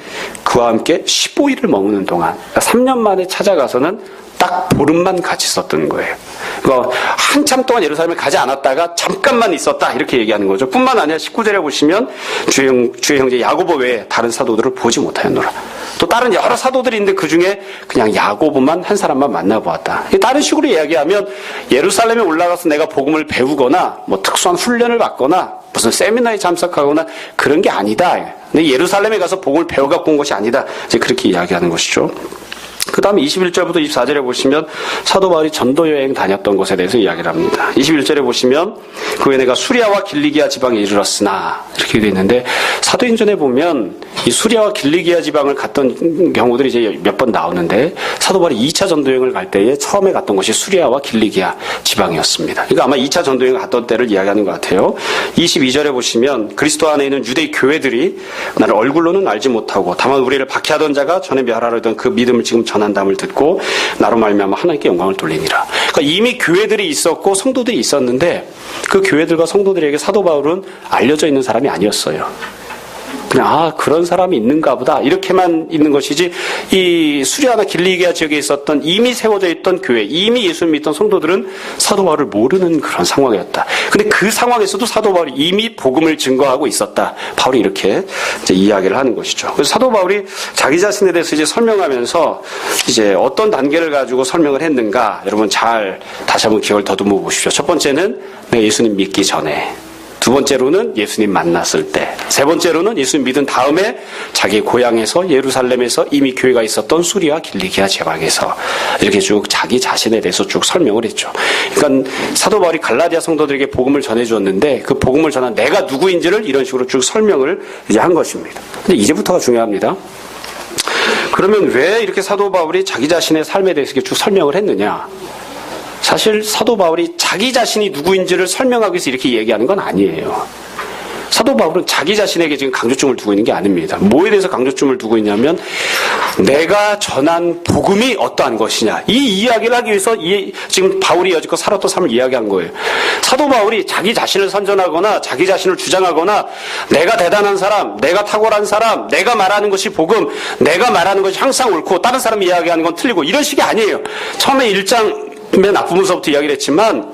그와 함께 15일을 머무는 동안 그러니까 3년 만에 찾아가서는 딱 보름만 같이 있었던 거예요. 그러니까 한참 동안 예루살렘에 가지 않았다가 잠깐만 있었다 이렇게 얘기하는 거죠. 뿐만 아니라 19절에 보시면 주의 형제 야고보 외에 다른 사도들을 보지 못하였노라. 또 다른 여러 사도들이 있는데 그중에 그냥 야고보만 한 사람만 만나보았다. 다른 식으로 이야기하면 예루살렘에 올라가서 내가 복음을 배우거나 뭐 특수한 훈련을 받거나 무슨 세미나에 참석하거나 그런 게 아니다. 근데 예루살렘에 가서 복음을 배워갖고 온 것이 아니다. 이제 그렇게 이야기하는 것이죠. 그 다음에 21절부터 24절에 보시면 사도 바울이 전도 여행 다녔던 곳에 대해서 이야기를 합니다. 21절에 보시면 그 후에 내가 수리아와 길리기아 지방에 이르렀으나 이렇게 되어 있는데 사도행전에 보면 이 수리아와 길리기아 지방을 갔던 경우들이 이제 몇 번 나오는데 사도 바울이 2차 전도 여행을 갈 때에 처음에 갔던 곳이 수리아와 길리기아 지방이었습니다. 그러니까 아마 2차 전도 여행을 갔던 때를 이야기하는 것 같아요. 22절에 보시면 그리스도 안에 있는 유대 교회들이 나를 얼굴로는 알지 못하고 다만 우리를 박해하던 자가 전에 멸하려던 그 믿음을 지금 전한담을 듣고 나로 말미암아 하나님께 영광을 돌리니라. 그러니까 이미 교회들이 있었고 성도들이 있었는데 그 교회들과 성도들에게 사도 바울은 알려져 있는 사람이 아니었어요. 그냥 그런 사람이 있는가 보다 이렇게만 있는 것이지 이 수리아나 길리기아 지역에 있었던 이미 세워져 있던 교회, 이미 예수를 믿던 성도들은 사도 바울을 모르는 그런 상황이었다. 근데 그 상황에서도 사도 바울이 이미 복음을 증거하고 있었다. 바울이 이렇게 이제 이야기를 하는 것이죠. 그래서 사도 바울이 자기 자신에 대해서 이제 설명하면서 이제 어떤 단계를 가지고 설명을 했는가 여러분 잘 다시 한번 기억을 더듬어 보십시오. 첫 번째는 내가 예수님 믿기 전에, 두 번째로는 예수님 만났을 때, 세 번째로는 예수님 믿은 다음에 자기 고향에서 예루살렘에서 이미 교회가 있었던 수리와 길리기아 지방에서 이렇게 쭉 자기 자신에 대해서 쭉 설명을 했죠. 그러니까 사도 바울이 갈라디아 성도들에게 복음을 전해주었는데 그 복음을 전한 내가 누구인지를 이런 식으로 쭉 설명을 이제 한 것입니다. 근데 이제부터가 중요합니다. 그러면 왜 이렇게 사도 바울이 자기 자신의 삶에 대해서 이렇게 쭉 설명을 했느냐? 사실 사도 바울이 자기 자신이 누구인지를 설명하기 위해서 이렇게 얘기하는 건 아니에요. 사도 바울은 자기 자신에게 지금 강조점을 두고 있는 게 아닙니다. 뭐에 대해서 강조점을 두고 있냐면 내가 전한 복음이 어떠한 것이냐. 이 이야기를 하기 위해서 지금 바울이 여지껏 살았던 삶을 이야기한 거예요. 사도 바울이 자기 자신을 선전하거나 자기 자신을 주장하거나 내가 대단한 사람, 내가 탁월한 사람, 내가 말하는 것이 복음, 내가 말하는 것이 항상 옳고 다른 사람이 이야기하는 건 틀리고 이런 식이 아니에요. 처음에 1장 맨 앞부분서부터 이야기를 했지만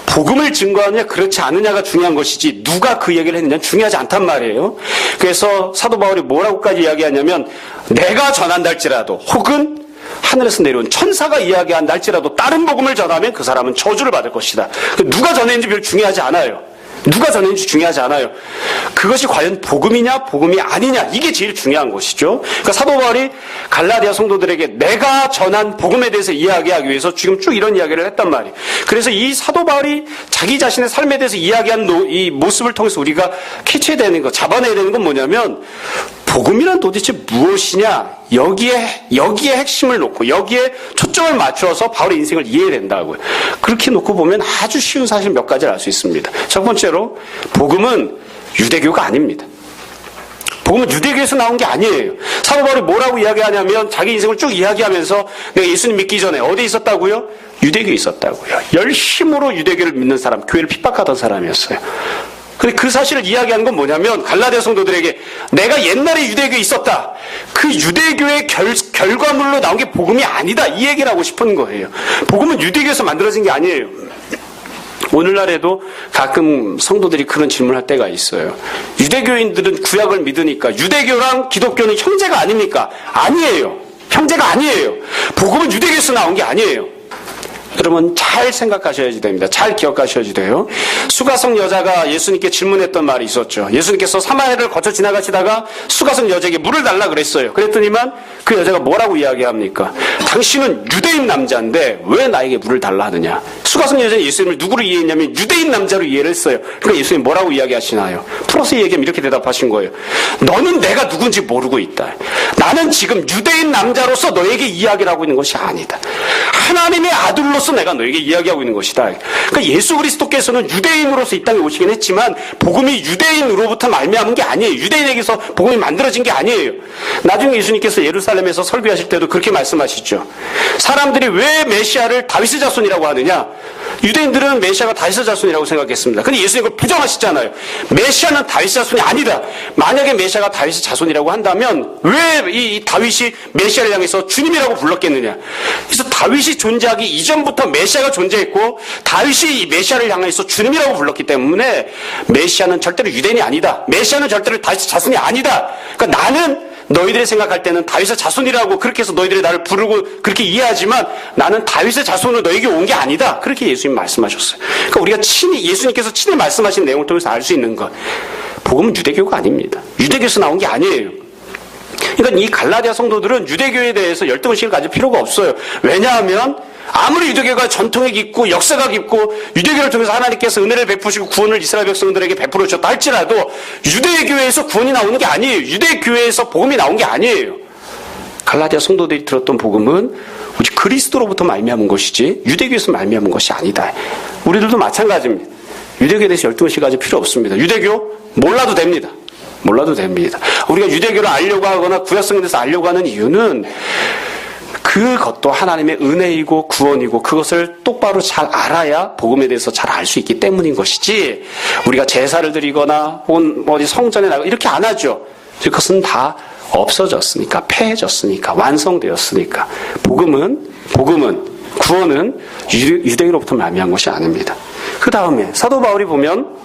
복음을 증거하느냐 그렇지 않느냐가 중요한 것이지 누가 그 얘기를 했느냐는 중요하지 않단 말이에요. 그래서 사도 바울이 뭐라고까지 이야기하냐면 내가 전한다 할지라도 혹은 하늘에서 내려온 천사가 이야기한다 할지라도 다른 복음을 전하면 그 사람은 저주를 받을 것이다. 누가 전했는지 별로 중요하지 않아요. 누가 전했는지 중요하지 않아요. 그것이 과연 복음이냐 복음이 아니냐 이게 제일 중요한 것이죠. 그러니까 사도 바울이 갈라디아 성도들에게 내가 전한 복음에 대해서 이야기하기 위해서 지금 쭉 이런 이야기를 했단 말이에요. 그래서 이 사도 바울이 자기 자신의 삶에 대해서 이야기한 이 모습을 통해서 우리가 캐치해야 되는 것, 잡아내야 되는 건 뭐냐면 복음이란 도대체 무엇이냐? 여기에 핵심을 놓고 여기에 초점을 맞춰서 바울의 인생을 이해된다고요. 그렇게 놓고 보면 아주 쉬운 사실 몇 가지를 알 수 있습니다. 첫 번째로 복음은 유대교가 아닙니다. 복음은 유대교에서 나온 게 아니에요. 사도 바울이 뭐라고 이야기하냐면 자기 인생을 쭉 이야기하면서 내가 예수님 믿기 전에 어디에 있었다고요? 유대교에 있었다고요. 열심으로 유대교를 믿는 사람, 교회를 핍박하던 사람이었어요. 근데 그 사실을 이야기하는 건 뭐냐면 갈라디아 성도들에게 내가 옛날에 유대교에 있었다. 그 유대교의 결과물로 나온 게 복음이 아니다. 이 얘기를 하고 싶은 거예요. 복음은 유대교에서 만들어진 게 아니에요. 오늘날에도 가끔 성도들이 그런 질문을 할 때가 있어요. 유대교인들은 구약을 믿으니까 유대교랑 기독교는 형제가 아닙니까? 아니에요. 형제가 아니에요. 복음은 유대교에서 나온 게 아니에요. 여러분 잘 생각하셔야지 됩니다. 잘 기억하셔야지 돼요. 수가성 여자가 예수님께 질문했던 말이 있었죠. 예수님께서 사마리아를 거쳐 지나가시다가 수가성 여자에게 물을 달라 그랬어요. 그랬더니만 그 여자가 뭐라고 이야기합니까? 당신은 유대인 남자인데 왜 나에게 물을 달라 하느냐? 수가성 여자는 예수님을 누구로 이해했냐면 유대인 남자로 이해를 했어요. 그러니까 예수님 뭐라고 이야기하시나요? 풀어서 얘기하면 이렇게 대답하신 거예요. 너는 내가 누군지 모르고 있다. 나는 지금 유대인 남자로서 너에게 이야기를 하고 있는 것이 아니다. 하나님의 아들로서 내가 너에게 이야기하고 있는 것이다. 그러니까 예수 그리스도께서는 유대인으로서 이 땅에 오시긴 했지만 복음이 유대인으로부터 말미암은 게 아니에요. 유대인에게서 복음이 만들어진 게 아니에요. 나중에 예수님께서 예루살렘에서 설교하실 때도 그렇게 말씀하시죠. 사람들이 왜 메시아를 다윗의 자손이라고 하느냐? 유대인들은 메시아가 다윗의 자손이라고 생각했습니다. 근데 예수님 그걸 부정하시잖아요. 메시아는 다윗의 자손이 아니다. 만약에 메시아가 다윗의 자손이라고 한다면 왜 이 다윗이 메시아를 향해서 주님이라고 불렀겠느냐? 그래서 다윗이 존재하기 이전부터 메시아가 존재했고 다윗이 이 메시아를 향해서 주님이라고 불렀기 때문에 메시아는 절대로 유대인이 아니다. 메시아는 절대로 다윗의 자손이 아니다. 그러니까 나는 너희들이 생각할 때는 다윗의 자손이라고 그렇게 해서 너희들이 나를 부르고 그렇게 이해하지만 나는 다윗의 자손으로 너에게 온 게 아니다. 그렇게 예수님 말씀하셨어요. 그러니까 우리가 예수님께서 친히 말씀하신 내용을 통해서 알 수 있는 것. 복음은 유대교가 아닙니다. 유대교에서 나온 게 아니에요. 그러니까 이 갈라디아 성도들은 유대교에 대해서 열등의식을 가질 필요가 없어요. 왜냐하면 아무리 유대교가 전통이 깊고 역사가 깊고 유대교를 통해서 하나님께서 은혜를 베푸시고 구원을 이스라엘 백성들에게 베풀어 주셨다 할지라도 유대교에서 구원이 나오는 게 아니에요. 유대교회에서 복음이 나온 게 아니에요. 갈라디아 성도들이 들었던 복음은 오직 그리스도로부터 말미암은 것이지 유대교에서 말미암은 것이 아니다. 우리들도 마찬가지입니다. 유대교에 대해서 열등의식 가질 필요 없습니다. 유대교 몰라도 됩니다. 몰라도 됩니다. 우리가 유대교를 알려고 하거나 구약성에 대해서 알려고 하는 이유는 그것도 하나님의 은혜이고 구원이고 그것을 똑바로 잘 알아야 복음에 대해서 잘 알 수 있기 때문인 것이지 우리가 제사를 드리거나 혹은 어디 성전에 나가 이렇게 안 하죠. 그것은 다 없어졌으니까 폐해졌으니까 완성되었으니까 복음은 구원은 유대교로부터 말미암은 것이 아닙니다. 그 다음에 사도 바울이 보면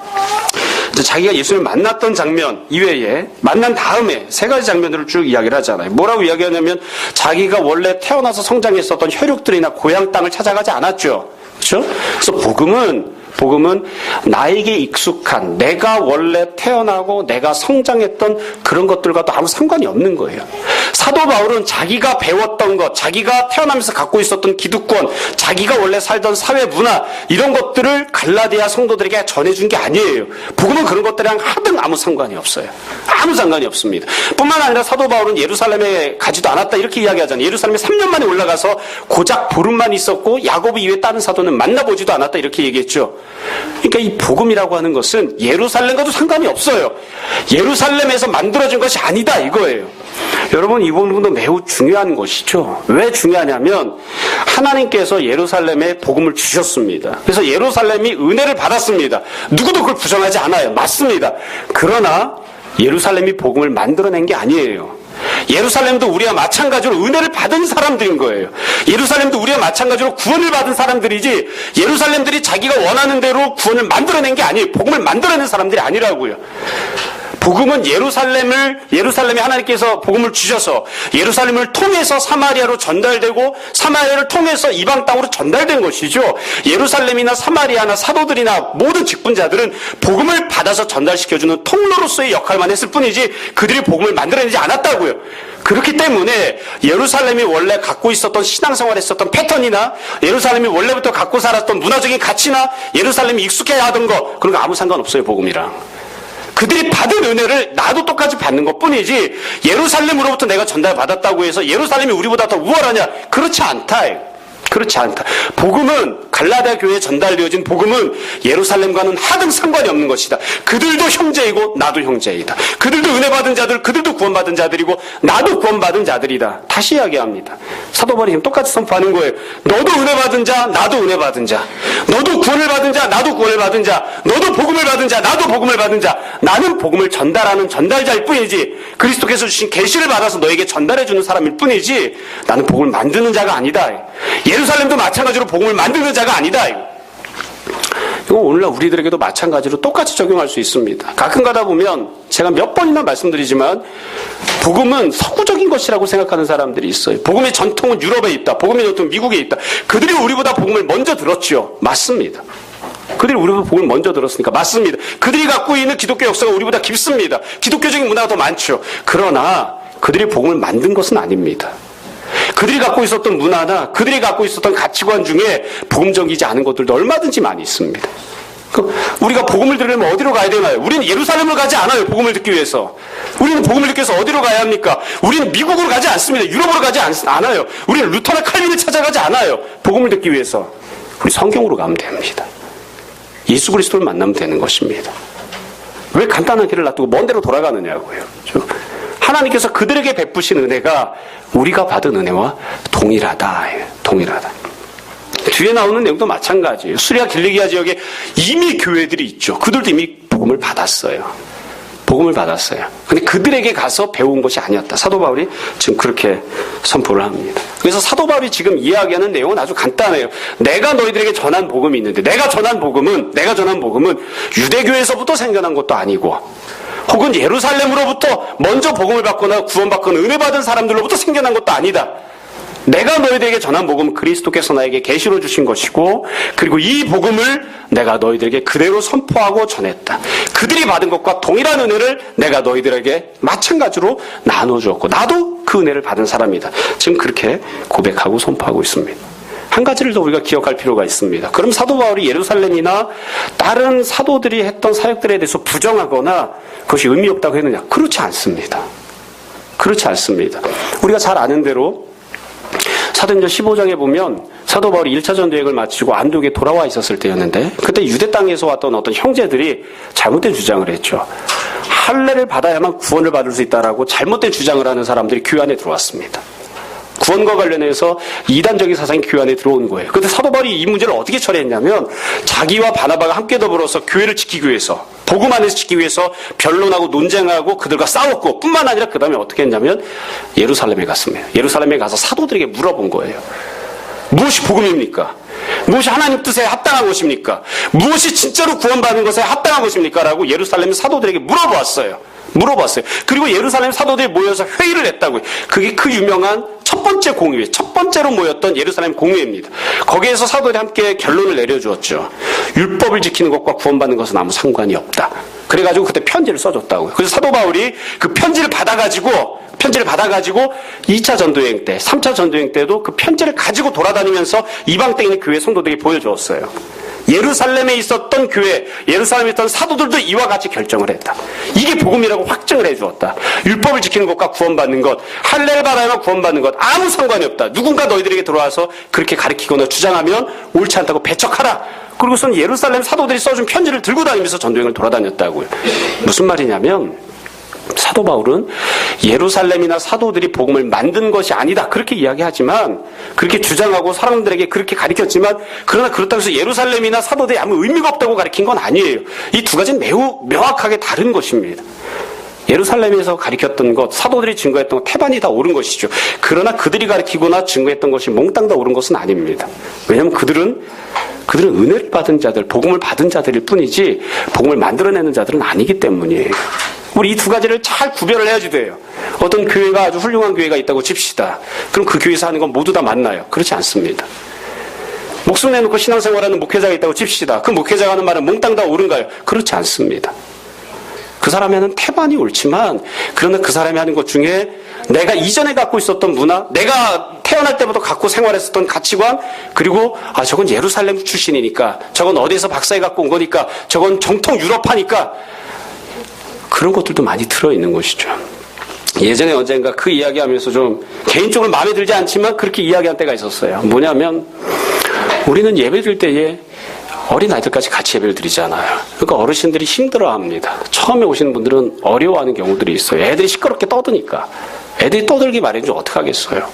자기가 예수님을 만났던 장면 이외에 만난 다음에 세 가지 장면들을 쭉 이야기를 하잖아요. 뭐라고 이야기하냐면 자기가 원래 태어나서 성장했었던 혈육들이나 고향 땅을 찾아가지 않았죠. 그렇죠? 그래서 복음은 나에게 익숙한 내가 원래 태어나고 내가 성장했던 그런 것들과도 아무 상관이 없는 거예요. 사도 바울은 자기가 배웠던 것, 자기가 태어나면서 갖고 있었던 기득권, 자기가 원래 살던 사회 문화 이런 것들을 갈라디아 성도들에게 전해준 게 아니에요. 복음은 그런 것들이랑 하등 아무 상관이 없어요. 아무 상관이 없습니다. 뿐만 아니라 사도 바울은 예루살렘에 가지도 않았다 이렇게 이야기하잖아요. 예루살렘에 3년 만에 올라가서 고작 보름만 있었고 야고보 이외에 다른 사도는 만나보지도 않았다 이렇게 얘기했죠. 그러니까 이 복음이라고 하는 것은 예루살렘과도 상관이 없어요. 예루살렘에서 만들어진 것이 아니다 이거예요. 여러분 이 부분도 매우 중요한 것이죠. 왜 중요하냐면 하나님께서 예루살렘에 복음을 주셨습니다. 그래서 예루살렘이 은혜를 받았습니다. 누구도 그걸 부정하지 않아요. 맞습니다. 그러나 예루살렘이 복음을 만들어낸 게 아니에요. 예루살렘도 우리와 마찬가지로 은혜를 받은 사람들인 거예요. 예루살렘도 우리와 마찬가지로 구원을 받은 사람들이지 예루살렘들이 자기가 원하는 대로 구원을 만들어낸 게 아니에요. 복음을 만들어낸 사람들이 아니라고요. 복음은 예루살렘에 하나님께서 복음을 주셔서 예루살렘을 통해서 사마리아로 전달되고 사마리아를 통해서 이방 땅으로 전달된 것이죠. 예루살렘이나 사마리아나 사도들이나 모든 직분자들은 복음을 받아서 전달시켜주는 통로로서의 역할만 했을 뿐이지 그들이 복음을 만들어내지 않았다고요. 그렇기 때문에 예루살렘이 원래 갖고 있었던 신앙생활에 있었던 패턴이나 예루살렘이 원래부터 갖고 살았던 문화적인 가치나 예루살렘이 익숙해야 하던 거 그런 거 아무 상관없어요. 복음이랑. 그들이 받은 은혜를 나도 똑같이 받는 것뿐이지 예루살렘으로부터 내가 전달받았다고 해서 예루살렘이 우리보다 더 우월하냐? 그렇지 않다. 그렇지 않다. 복음은 갈라디아 교회에 전달되어진 복음은 예루살렘과는 하등 상관이 없는 것이다. 그들도 형제이고 나도 형제이다. 그들도 은혜 받은 자들, 그들도 구원받은 자들이고 나도 구원받은 자들이다. 다시 이야기합니다. 사도 바울이 지금 똑같이 선포하는 거예요. 너도 은혜 받은 자, 나도 은혜 받은 자. 너도 구원을 받은 자, 나도 구원을 받은 자. 너도 복음을 받은 자, 나도 복음을 받은 자. 나는 복음을 전달하는 전달자일 뿐이지 그리스도께서 주신 계시를 받아서 너에게 전달해주는 사람일 뿐이지 나는 복음을 만드는 자가 아니다. 예루살렘도 마찬가지로 복음을 만드는 자가 아니다. 이거 오늘날 우리들에게도 마찬가지로 똑같이 적용할 수 있습니다. 가끔 가다 보면 제가 몇 번이나 말씀드리지만 복음은 서구적인 것이라고 생각하는 사람들이 있어요. 복음의 전통은 유럽에 있다. 복음의 전통은 미국에 있다. 그들이 우리보다 복음을 먼저 들었죠. 맞습니다. 그들이 우리보다 복음을 먼저 들었으니까 맞습니다. 그들이 갖고 있는 기독교 역사가 우리보다 깊습니다. 기독교적인 문화가 더 많죠. 그러나 그들이 복음을 만든 것은 아닙니다. 그들이 갖고 있었던 문화나 그들이 갖고 있었던 가치관 중에 복음적이지 않은 것들도 얼마든지 많이 있습니다. 우리가 복음을 들으려면 어디로 가야 되나요? 우리는 예루살렘을 가지 않아요. 복음을 듣기 위해서. 우리는 복음을 듣기 위해서 어디로 가야 합니까? 우리는 미국으로 가지 않습니다. 유럽으로 가지 않아요. 우리는 루터나 칼빈을 찾아가지 않아요. 복음을 듣기 위해서. 우리 성경으로 가면 됩니다. 예수 그리스도를 만나면 되는 것입니다. 왜 간단한 길을 놔두고 먼 데로 돌아가느냐고요. 하나님께서 그들에게 베푸신 은혜가 우리가 받은 은혜와 동일하다. 동일하다. 뒤에 나오는 내용도 마찬가지예요. 수리아 길리기아 지역에 이미 교회들이 있죠. 그들도 이미 복음을 받았어요. 복음을 받았어요. 근데 그들에게 가서 배운 것이 아니었다. 사도 바울이 지금 그렇게 선포를 합니다. 그래서 사도 바울이 지금 이야기하는 내용은 아주 간단해요. 내가 너희들에게 전한 복음이 있는데 내가 전한 복음은 유대교에서부터 생겨난 것도 아니고 혹은 예루살렘으로부터 먼저 복음을 받거나 구원받거나 은혜받은 사람들로부터 생겨난 것도 아니다. 내가 너희들에게 전한 복음은 그리스도께서 나에게 계시로 주신 것이고 그리고 이 복음을 내가 너희들에게 그대로 선포하고 전했다. 그들이 받은 것과 동일한 은혜를 내가 너희들에게 마찬가지로 나눠주었고 나도 그 은혜를 받은 사람이다. 지금 그렇게 고백하고 선포하고 있습니다. 한 가지를 더 우리가 기억할 필요가 있습니다. 그럼 사도 바울이 예루살렘이나 다른 사도들이 했던 사역들에 대해서 부정하거나 그것이 의미 없다고 했느냐? 그렇지 않습니다. 그렇지 않습니다. 우리가 잘 아는 대로 사도행전 15장에 보면 사도 바울이 1차 전도여행을 마치고 안독에 돌아와 있었을 때였는데 그때 유대 땅에서 왔던 어떤 형제들이 잘못된 주장을 했죠. 할례를 받아야만 구원을 받을 수 있다라고 잘못된 주장을 하는 사람들이 교회 안에 들어왔습니다. 구원과 관련해서 이단적인 사상이 교회 안에 들어온 거예요. 그런데 사도 바울이 이 문제를 어떻게 처리했냐면 자기와 바나바가 함께 더불어서 교회를 지키기 위해서 복음 안에서 지키기 위해서 변론하고 논쟁하고 그들과 싸웠고 뿐만 아니라 그 다음에 어떻게 했냐면 예루살렘에 갔습니다. 예루살렘에 가서 사도들에게 물어본 거예요. 무엇이 복음입니까? 무엇이 하나님 뜻에 합당한 것입니까? 무엇이 진짜로 구원받는 것에 합당한 것입니까? 라고 예루살렘 사도들에게 물어봤어요. 그리고 예루살렘 사도들이 모여서 회의를 했다고요. 그게 그 유명한 첫 번째 공의회, 첫 번째로 모였던 예루살렘 공의회입니다. 거기에서 사도들이 함께 결론을 내려주었죠. 율법을 지키는 것과 구원받는 것은 아무 상관이 없다. 그래가지고 그때 편지를 써줬다고요. 그래서 사도 바울이 그 편지를 받아가지고 2차 전도여행 때, 3차 전도여행 때도 그 편지를 가지고 돌아다니면서 이방 땅에 있는 교회 성도들이 보여주었어요. 예루살렘에 있었던 교회, 예루살렘에 있던 사도들도 이와 같이 결정을 했다. 이게 복음이라고 확증을 해주었다. 율법을 지키는 것과 구원받는 것, 할례를 받아야만 구원받는 것 아무 상관이 없다. 누군가 너희들에게 들어와서 그렇게 가르치거나 주장하면 옳지 않다고 배척하라. 그리고선 예루살렘 사도들이 써준 편지를 들고 다니면서 전도여행을 돌아다녔다고요. 무슨 말이냐면 사도 바울은 예루살렘이나 사도들이 복음을 만든 것이 아니다 그렇게 이야기하지만 그렇게 주장하고 사람들에게 그렇게 가르쳤지만 그러나 그렇다고 해서 예루살렘이나 사도들이 아무 의미가 없다고 가르친 건 아니에요. 이 두 가지는 매우 명확하게 다른 것입니다. 예루살렘에서 가르쳤던 것, 사도들이 증거했던 것, 태반이 다 옳은 것이죠. 그러나 그들이 가르치거나 증거했던 것이 몽땅 다 옳은 것은 아닙니다. 왜냐하면 그들은 은혜를 받은 자들, 복음을 받은 자들일 뿐이지 복음을 만들어내는 자들은 아니기 때문이에요. 우리 이 두 가지를 잘 구별을 해야지 돼요. 어떤 교회가 아주 훌륭한 교회가 있다고 칩시다. 그럼 그 교회에서 하는 건 모두 다 맞나요? 그렇지 않습니다. 목숨 내놓고 신앙생활하는 목회자가 있다고 칩시다. 그 목회자가 하는 말은 몽땅 다 옳은가요? 그렇지 않습니다. 그 사람이 하는 태반이 옳지만 그러나 그 사람이 하는 것 중에 내가 이전에 갖고 있었던 문화, 내가 태어날 때부터 갖고 생활했었던 가치관, 그리고 저건 예루살렘 출신이니까, 저건 어디에서 박사해 갖고 온 거니까, 저건 정통 유럽파니까 그런 것들도 많이 들어있는 것이죠. 예전에 언젠가 그 이야기하면서 좀 개인적으로 마음에 들지 않지만 그렇게 이야기한 때가 있었어요. 뭐냐면 우리는 예배 드릴 때에 어린아이들까지 같이 예배를 드리잖아요. 그러니까 어르신들이 힘들어합니다. 처음에 오시는 분들은 어려워하는 경우들이 있어요. 애들이 시끄럽게 떠드니까. 애들이 떠들기 마련이지 어떡하겠어요.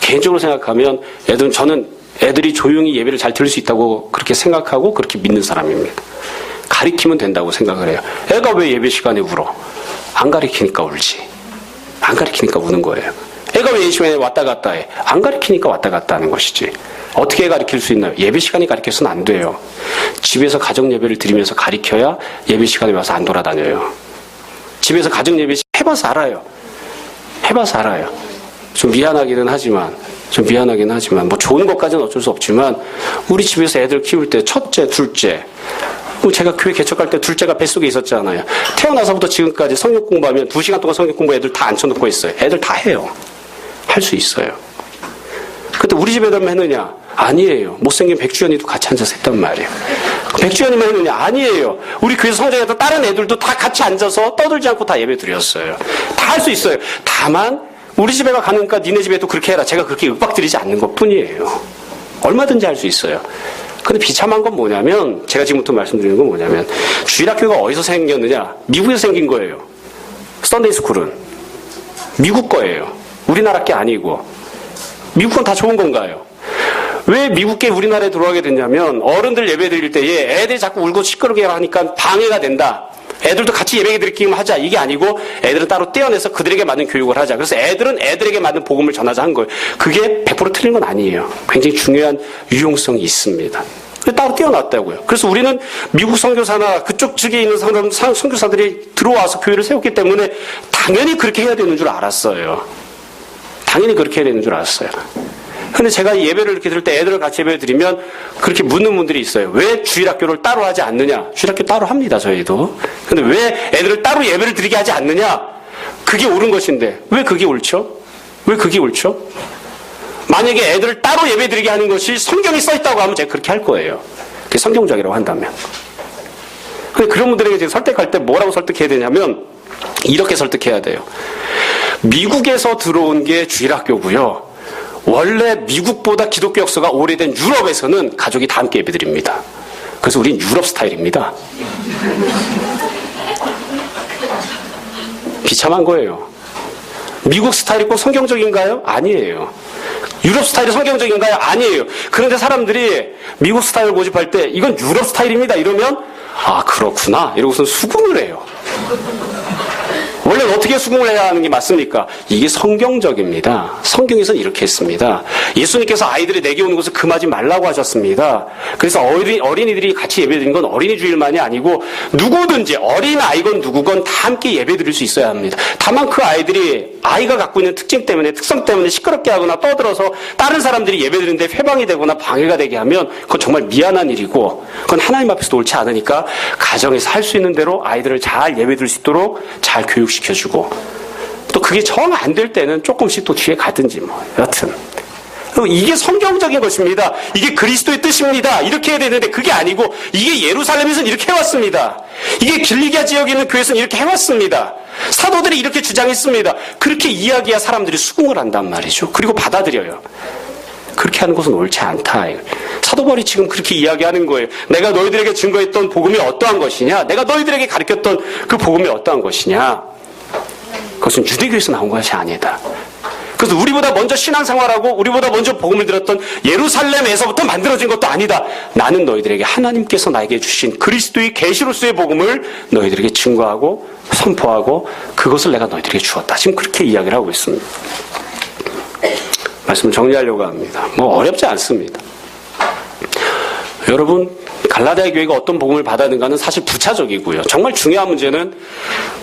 개인적으로 생각하면 저는 애들이 조용히 예배를 잘 들을 수 있다고 그렇게 생각하고 그렇게 믿는 사람입니다. 가리키면 된다고 생각을 해요. 애가 왜 예배 시간에 울어? 안 가리키니까 울지. 안 가리키니까 우는 거예요. 애가 왜 예배 시간에 왔다 갔다 해? 안 가리키니까 왔다 갔다 하는 것이지. 어떻게 가리킬 수 있나요? 예배 시간에 가리켜서는 안 돼요. 집에서 가정 예배를 드리면서 가리켜야 예배 시간에 와서 안 돌아다녀요. 집에서 가정 예배 해봐서 알아요. 해봐서 알아요. 좀 미안하긴 하지만 뭐 좋은 것까지는 어쩔 수 없지만 우리 집에서 애들 키울 때 첫째, 둘째, 제가 교회 개척할 때 둘째가 뱃속에 있었잖아요. 태어나서부터 지금까지 성경 공부하면 2시간 동안 성경 공부 애들 다 앉혀놓고 있어요. 애들 다 해요. 할 수 있어요. 근데 우리 집에다만 했느냐? 아니에요. 못생긴 백주연이도 같이 앉아서 했단 말이에요. 백주연이만 했느냐? 아니에요. 우리 교회 성장했던 다른 애들도 다 같이 앉아서 떠들지 않고 다 예배 드렸어요. 다 할 수 있어요. 다만 우리 집에가 가니까 니네 집에도 그렇게 해라. 제가 그렇게 윽박드리지 않는 것뿐이에요. 얼마든지 할 수 있어요. 근데 비참한 건 뭐냐면 제가 지금부터 말씀드리는 건 뭐냐면 주일학교가 어디서 생겼느냐? 미국에서 생긴 거예요. 썬데이 스쿨은 미국 거예요. 우리나라 게 아니고. 미국은 다 좋은 건가요? 왜 미국계 우리나라에 들어가게 됐냐면 어른들 예배 드릴 때에 애들이 자꾸 울고 시끄럽게 하니까 방해가 된다. 애들도 같이 예배 드리기만 하자. 이게 아니고 애들은 따로 떼어내서 그들에게 맞는 교육을 하자. 그래서 애들은 애들에게 맞는 복음을 전하자 한 거예요. 그게 100% 틀린 건 아니에요. 굉장히 중요한 유용성이 있습니다. 따로 떼어놨다고요. 그래서 우리는 미국 선교사나 그쪽 측에 있는 선교사들이 들어와서 교회를 세웠기 때문에 당연히 그렇게 해야 되는 줄 알았어요. 당연히 그렇게 해야 되는 줄 알았어요. 근데 제가 예배를 이렇게 들을 때 애들을 같이 예배 드리면 그렇게 묻는 분들이 있어요. 왜 주일학교를 따로 하지 않느냐? 주일학교 따로 합니다, 저희도. 근데 왜 애들을 따로 예배를 드리게 하지 않느냐? 그게 옳은 것인데 왜 그게 옳죠? 왜 그게 옳죠? 만약에 애들을 따로 예배 드리게 하는 것이 성경에 써 있다고 하면 제가 그렇게 할 거예요. 그게 성경적이라고 한다면. 근데 그런 분들에게 제가 설득할 때 뭐라고 설득해야 되냐면 이렇게 설득해야 돼요. 미국에서 들어온 게 주일학교고요. 원래 미국보다 기독교 역사가 오래된 유럽에서는 가족이 다 함께 예배드립니다. 그래서 우린 유럽 스타일입니다. 비참한 거예요. 미국 스타일이 꼭 성경적인가요? 아니에요. 유럽 스타일이 성경적인가요? 아니에요. 그런데 사람들이 미국 스타일을 고집할 때 이건 유럽 스타일입니다. 이러면 아 그렇구나 이러고선 수긍을 해요. 원래 어떻게 수긍을 해야 하는 게 맞습니까? 이게 성경적입니다. 성경에서는 이렇게 했습니다. 예수님께서 아이들이 내게 오는 것을 금하지 말라고 하셨습니다. 그래서 어린이들이 같이 예배드리는 건 어린이 주일만이 아니고 누구든지 어린아이건 누구건 다 함께 예배드릴 수 있어야 합니다. 다만 그 아이가 갖고 있는 특성 때문에 시끄럽게 하거나 떠들어서 다른 사람들이 예배드리는데 회방이 되거나 방해가 되게 하면 그건 정말 미안한 일이고 그건 하나님 앞에서 옳지 않으니까 가정에서 할 수 있는 대로 아이들을 잘 예배드릴 수 있도록 잘 교육시켜주고 또 그게 정 안 될 때는 조금씩 또 뒤에 가든지 뭐 여튼 이게 성경적인 것입니다. 이게 그리스도의 뜻입니다. 이렇게 해야 되는데 그게 아니고 이게 예루살렘에서는 이렇게 해왔습니다. 이게 길리기아 지역에 있는 교회에서는 이렇게 해왔습니다. 사도들이 이렇게 주장했습니다. 그렇게 이야기해야 사람들이 수긍을 한단 말이죠. 그리고 받아들여요. 그렇게 하는 것은 옳지 않다. 사도 바울이 지금 그렇게 이야기하는 거예요. 내가 너희들에게 증거했던 복음이 어떠한 것이냐? 내가 너희들에게 가르쳤던 그 복음이 어떠한 것이냐? 그것은 유대교에서 나온 것이 아니다. 그래서 우리보다 먼저 신앙생활하고 우리보다 먼저 복음을 들었던 예루살렘에서부터 만들어진 것도 아니다. 나는 너희들에게 하나님께서 나에게 주신 그리스도의 계시로서의 복음을 너희들에게 증거하고 선포하고 그것을 내가 너희들에게 주었다. 지금 그렇게 이야기를 하고 있습니다. 말씀을 정리하려고 합니다. 뭐 어렵지 않습니다. 여러분 갈라디아 교회가 어떤 복음을 받았는가는 사실 부차적이고요. 정말 중요한 문제는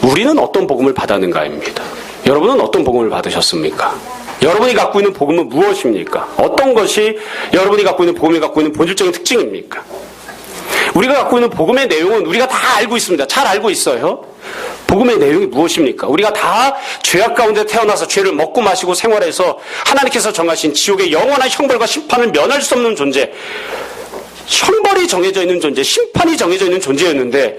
우리는 어떤 복음을 받았는가입니다. 여러분은 어떤 복음을 받으셨습니까? 여러분이 갖고 있는 복음은 무엇입니까? 어떤 것이 여러분이 갖고 있는 복음이 갖고 있는 본질적인 특징입니까? 우리가 갖고 있는 복음의 내용은 우리가 다 알고 있습니다. 잘 알고 있어요. 복음의 내용이 무엇입니까? 우리가 다 죄악 가운데 태어나서 죄를 먹고 마시고 생활해서 하나님께서 정하신 지옥의 영원한 형벌과 심판을 면할 수 없는 존재. 형벌이 정해져 있는 존재, 심판이 정해져 있는 존재였는데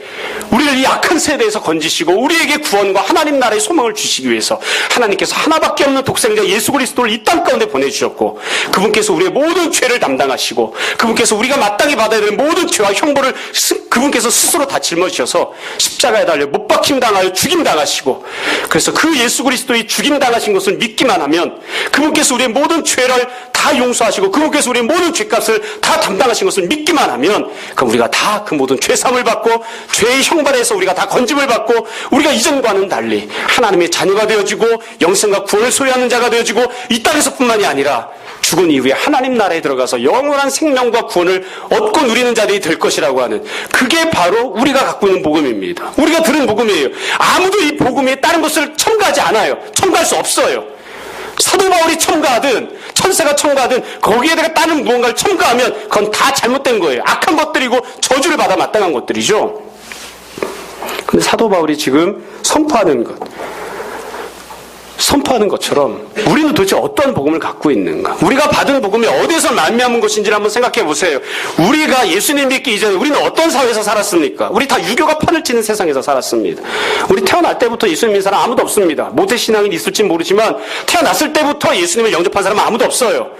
우리를 이 악한 세대에서 건지시고 우리에게 구원과 하나님 나라의 소망을 주시기 위해서 하나님께서 하나밖에 없는 독생자 예수 그리스도를 이 땅 가운데 보내주셨고 그분께서 우리의 모든 죄를 담당하시고 그분께서 우리가 마땅히 받아야 되는 모든 죄와 형벌을 그분께서 스스로 다 짊어지셔서 십자가에 달려 못 박힘 당하여 죽임 당하시고 그래서 그 예수 그리스도의 죽임 당하신 것을 믿기만 하면 그분께서 우리의 모든 죄를 다 용서하시고 그분께서 우리의 모든 죄값을 다 담당하신 것을 믿기만 하면 그럼 우리가 다 그 모든 죄사함을 받고 죄의 형벌에서 우리가 다 건짐을 받고 우리가 이전과는 달리 하나님의 자녀가 되어지고 영생과 구원을 소유하는 자가 되어지고 이 땅에서뿐만이 아니라 죽은 이후에 하나님 나라에 들어가서 영원한 생명과 구원을 얻고 누리는 자들이 될 것이라고 하는 그게 바로 우리가 갖고 있는 복음입니다. 우리가 들은 복음이에요. 아무도 이 복음에 다른 것을 첨가하지 않아요. 첨가할 수 없어요. 사도 바울이 첨가하든 천사가 첨가하든 거기에다가 다른 무언가를 첨가하면 그건 다 잘못된 거예요. 악한 것들이고 저주를 받아 마땅한 것들이죠. 근데 사도 바울이 지금 선포하는 것처럼 우리는 도대체 어떤 복음을 갖고 있는가? 우리가 받은 복음이 어디서 말미암은 것인지를 한번 생각해 보세요. 우리가 예수님 믿기 이전에 우리는 어떤 사회에서 살았습니까? 우리 다 유교가 판을 치는 세상에서 살았습니다. 우리 태어날 때부터 예수님 믿는 사람 아무도 없습니다. 모태신앙이 있을지 모르지만 태어났을 때부터 예수님을 영접한 사람은 아무도 없어요.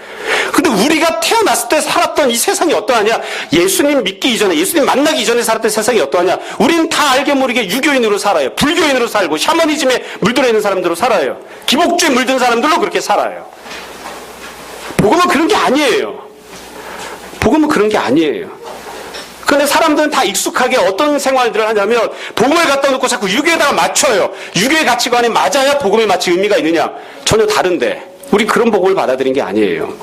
근데 우리가 태어났을 때 살았던 이 세상이 어떠하냐? 예수님 믿기 이전에 예수님 만나기 이전에 살았던 세상이 어떠하냐? 우리는 다 알게 모르게 유교인으로 살아요. 불교인으로 살고 샤머니즘에 물들어 있는 사람들로 살아요. 기복주에 물든 사람들로 그렇게 살아요. 복음은 그런 게 아니에요. 복음은 그런 게 아니에요. 그런데 사람들은 다 익숙하게 어떤 생활들을 하냐면 복음을 갖다 놓고 자꾸 유교에다가 맞춰요. 유교의 가치관이 맞아야 복음에 마치 의미가 있느냐? 전혀 다른데 우리 그런 복음을 받아들인 게 아니에요.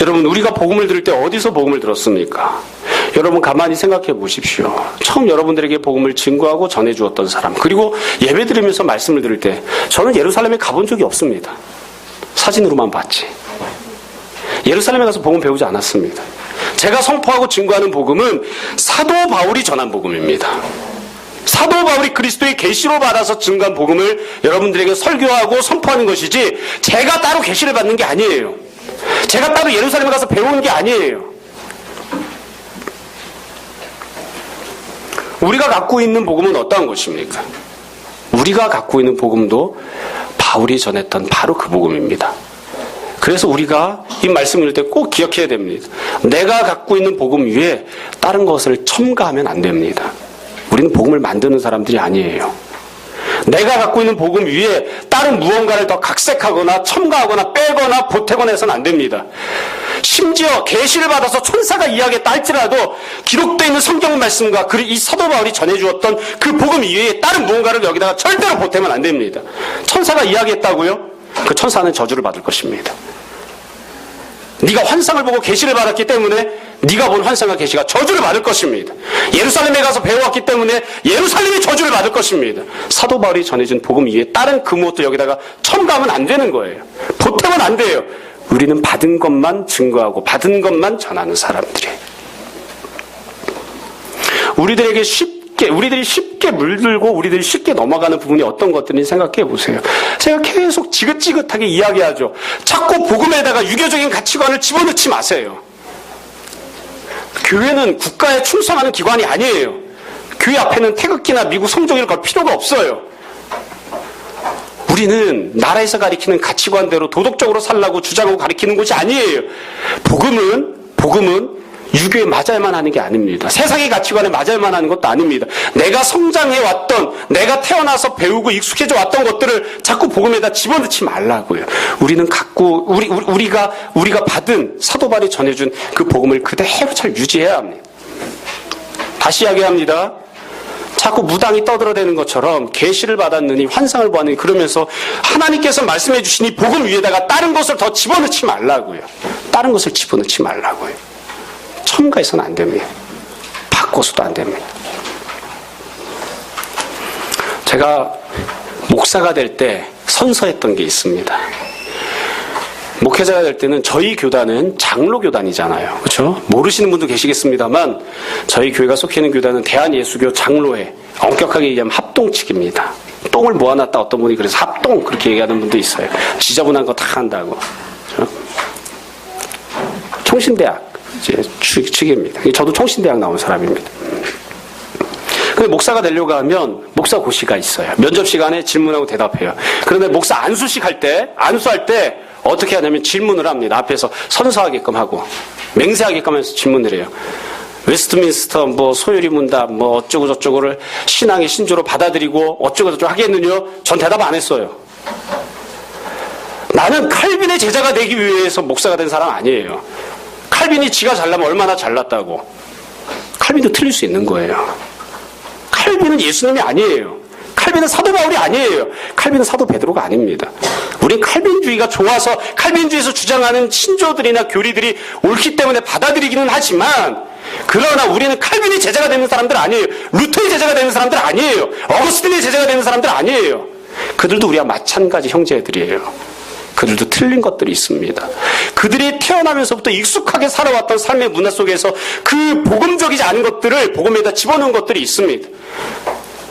여러분 우리가 복음을 들을 때 어디서 복음을 들었습니까? 여러분 가만히 생각해 보십시오. 처음 여러분들에게 복음을 증거하고 전해주었던 사람 그리고 예배 드리면서 말씀을 들을 때 저는 예루살렘에 가본 적이 없습니다. 사진으로만 봤지. 예루살렘에 가서 복음 배우지 않았습니다. 제가 선포하고 증거하는 복음은 사도 바울이 전한 복음입니다. 사도 바울이 그리스도의 계시로 받아서 증거한 복음을 여러분들에게 설교하고 선포하는 것이지 제가 따로 계시를 받는 게 아니에요. 제가 따로 예루살렘에 가서 배우는 게 아니에요. 우리가 갖고 있는 복음은 어떠한 것입니까? 우리가 갖고 있는 복음도 바울이 전했던 바로 그 복음입니다. 그래서 우리가 이 말씀을 들 때 꼭 기억해야 됩니다. 내가 갖고 있는 복음 위에 다른 것을 첨가하면 안 됩니다. 우리는 복음을 만드는 사람들이 아니에요. 내가 갖고 있는 복음 위에 다른 무언가를 더 각색하거나 첨가하거나 빼거나 보태거나 해서는 안 됩니다. 심지어 계시를 받아서 천사가 이야기했다 할지라도 기록되어 있는 성경 말씀과 이 사도 바울이 전해주었던 그 복음 이외에 다른 무언가를 여기다가 절대로 보태면 안 됩니다. 천사가 이야기했다고요? 그 천사는 저주를 받을 것입니다. 네가 환상을 보고 계시를 받았기 때문에 네가 본 환상과 계시가 저주를 받을 것입니다. 예루살렘에 가서 배워왔기 때문에 예루살렘이 저주를 받을 것입니다. 사도 바울이 전해준 복음 이외에 다른 그 무엇도 여기다가 첨가하면 안 되는 거예요. 보태면 안 돼요. 우리는 받은 것만 증거하고 받은 것만 전하는 사람들이에요. 우리들이 쉽게 물들고 우리들이 쉽게 넘어가는 부분이 어떤 것들인지 생각해 보세요. 제가 계속 지긋지긋하게 이야기하죠. 자꾸 복음에다가 유교적인 가치관을 집어넣지 마세요. 교회는 국가에 충성하는 기관이 아니에요. 교회 앞에는 태극기나 미국 성종이를 걸 필요가 없어요. 우리는 나라에서 가리키는 가치관대로 도덕적으로 살라고 주장하고 가리키는 곳이 아니에요. 복음은 유교에 맞아야만 하는 게 아닙니다. 세상의 가치관에 맞아야만 하는 것도 아닙니다. 내가 성장해왔던, 내가 태어나서 배우고 익숙해져 왔던 것들을 자꾸 복음에다 집어넣지 말라고요. 우리는 우리가 받은 사도 바울이 전해준 그 복음을 그대로 잘 유지해야 합니다. 다시 이야기합니다. 자꾸 무당이 떠들어대는 것처럼 계시를 받았느니 환상을 보았느니 그러면서 하나님께서 말씀해 주신 이 복음 위에다가 다른 것을 더 집어넣지 말라고요. 다른 것을 집어넣지 말라고요. 첨가해서는 안 됩니다. 바꿔서도 안 됩니다. 제가 목사가 될 때 선서했던 게 있습니다. 목회자가 될 때는 저희 교단은 장로교단이잖아요. 그렇죠? 모르시는 분도 계시겠습니다만 저희 교회가 속해 있는 교단은 대한예수교 장로회, 엄격하게 얘기하면 합동측입니다. 똥을 모아놨다 어떤 분이 그래서 합동 그렇게 얘기하는 분도 있어요. 지저분한 거 다 한다고. 그렇죠? 평신대학 이제 측입니다. 저도 총신대학 나온 사람입니다. 근데 목사가 되려고 하면 목사 고시가 있어요. 면접 시간에 질문하고 대답해요. 그런데 목사 안수할 때 어떻게 하냐면 질문을 합니다. 앞에서 선서하게끔 하고 맹세하게끔 해서 질문을 해요. 웨스트민스터 소요리 문답 어쩌고 저쩌고를 신앙의 신조로 받아들이고 어쩌고 저쩌고 하겠느냐? 전 대답 안 했어요. 나는 칼빈의 제자가 되기 위해서 목사가 된 사람 아니에요. 칼빈이 지가 잘나면 얼마나 잘났다고. 칼빈도 틀릴 수 있는 거예요. 칼빈은 예수님이 아니에요. 칼빈은 사도 바울이 아니에요. 칼빈은 사도 베드로가 아닙니다. 우린 칼빈주의가 좋아서 칼빈주의에서 주장하는 신조들이나 교리들이 옳기 때문에 받아들이기는 하지만 그러나 우리는 칼빈의 제자가 되는 사람들 아니에요. 루터의 제자가 되는 사람들 아니에요. 어거스틴의 제자가 되는 사람들 아니에요. 그들도 우리와 마찬가지 형제들이에요. 그들도 틀린 것들이 있습니다. 그들이 태어나면서부터 익숙하게 살아왔던 삶의 문화 속에서 그 복음적이지 않은 것들을 복음에다 집어넣은 것들이 있습니다.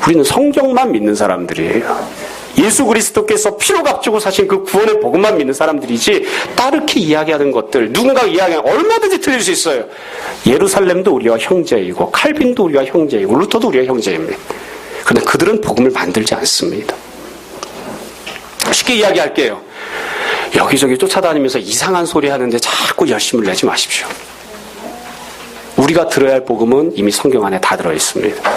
우리는 성경만 믿는 사람들이에요. 예수 그리스도께서 피로 값주고 사신 그 구원의 복음만 믿는 사람들이지 따르게 이야기하는 것들 누군가가 이야기하면 얼마든지 틀릴 수 있어요. 예루살렘도 우리와 형제이고 칼빈도 우리와 형제이고 루터도 우리와 형제입니다. 그런데 그들은 복음을 만들지 않습니다. 쉽게 이야기할게요. 여기저기 쫓아다니면서 이상한 소리 하는데 자꾸 열심을 내지 마십시오. 우리가 들어야 할 복음은 이미 성경 안에 다 들어있습니다.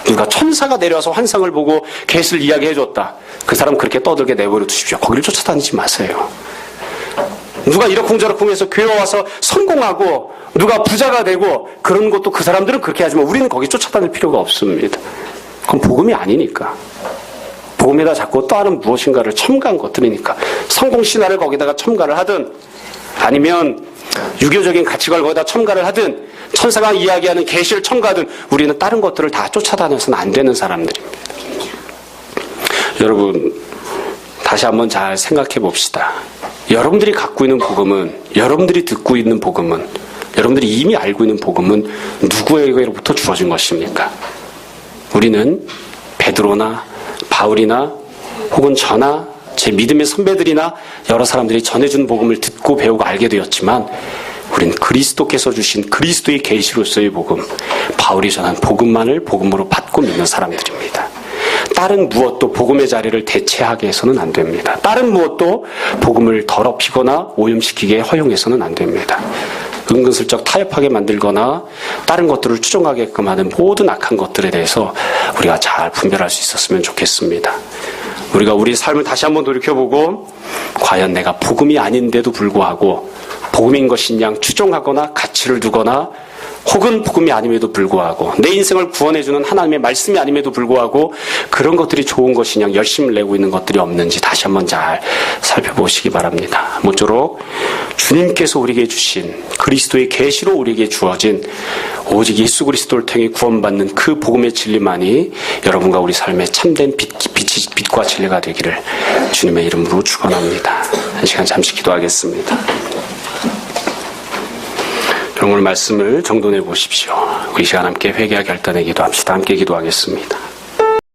누가 천사가 내려와서 환상을 보고 계시를 이야기해줬다. 그 사람 그렇게 떠들게 내버려 두십시오. 거기를 쫓아다니지 마세요. 누가 이러쿵저러쿵 해서 교회 와서 성공하고 누가 부자가 되고 그런 것도 그 사람들은 그렇게 하지만 우리는 거기 쫓아다닐 필요가 없습니다. 그건 복음이 아니니까. 복음에다 자꾸 다른 무엇인가를 첨가한 것들이니까 성공 신화를 거기다가 첨가를 하든 아니면 유교적인 가치관을 거기다 첨가를 하든 천사가 이야기하는 계시를 첨가하든 우리는 다른 것들을 다 쫓아다녀서는 안 되는 사람들입니다. 여러분 다시 한번 잘 생각해 봅시다. 여러분들이 갖고 있는 복음은 여러분들이 듣고 있는 복음은 여러분들이 이미 알고 있는 복음은 누구에게로부터 주어진 것입니까? 우리는 베드로나 바울이나 혹은 저나 제 믿음의 선배들이나 여러 사람들이 전해준 복음을 듣고 배우고 알게 되었지만 우리는 그리스도께서 주신 그리스도의 계시로서의 복음, 바울이 전한 복음만을 복음으로 받고 믿는 사람들입니다. 다른 무엇도 복음의 자리를 대체하게 해서는 안 됩니다. 다른 무엇도 복음을 더럽히거나 오염시키게 허용해서는 안 됩니다. 은근슬쩍 타협하게 만들거나 다른 것들을 추종하게끔 하는 모든 악한 것들에 대해서 우리가 잘 분별할 수 있었으면 좋겠습니다. 우리가 우리 삶을 다시 한번 돌이켜보고 과연 내가 복음이 아닌데도 불구하고 복음인 것인 양 추종하거나 가치를 두거나 혹은 복음이 아님에도 불구하고 내 인생을 구원해주는 하나님의 말씀이 아님에도 불구하고 그런 것들이 좋은 것인 양 열심을 내고 있는 것들이 없는지 다시 한번 잘 살펴보시기 바랍니다. 모쪼록 주님께서 우리에게 주신 그리스도의 계시로 우리에게 주어진 오직 예수 그리스도를 통해 구원받는 그 복음의 진리만이 여러분과 우리 삶의 참된 빛과 진리가 되기를 주님의 이름으로 축원합니다. 한 시간 잠시 기도하겠습니다. 오늘 말씀을 정돈해 보십시오. 우리 시간 함께 회개와 결단의 기도합시다. 함께 기도하겠습니다.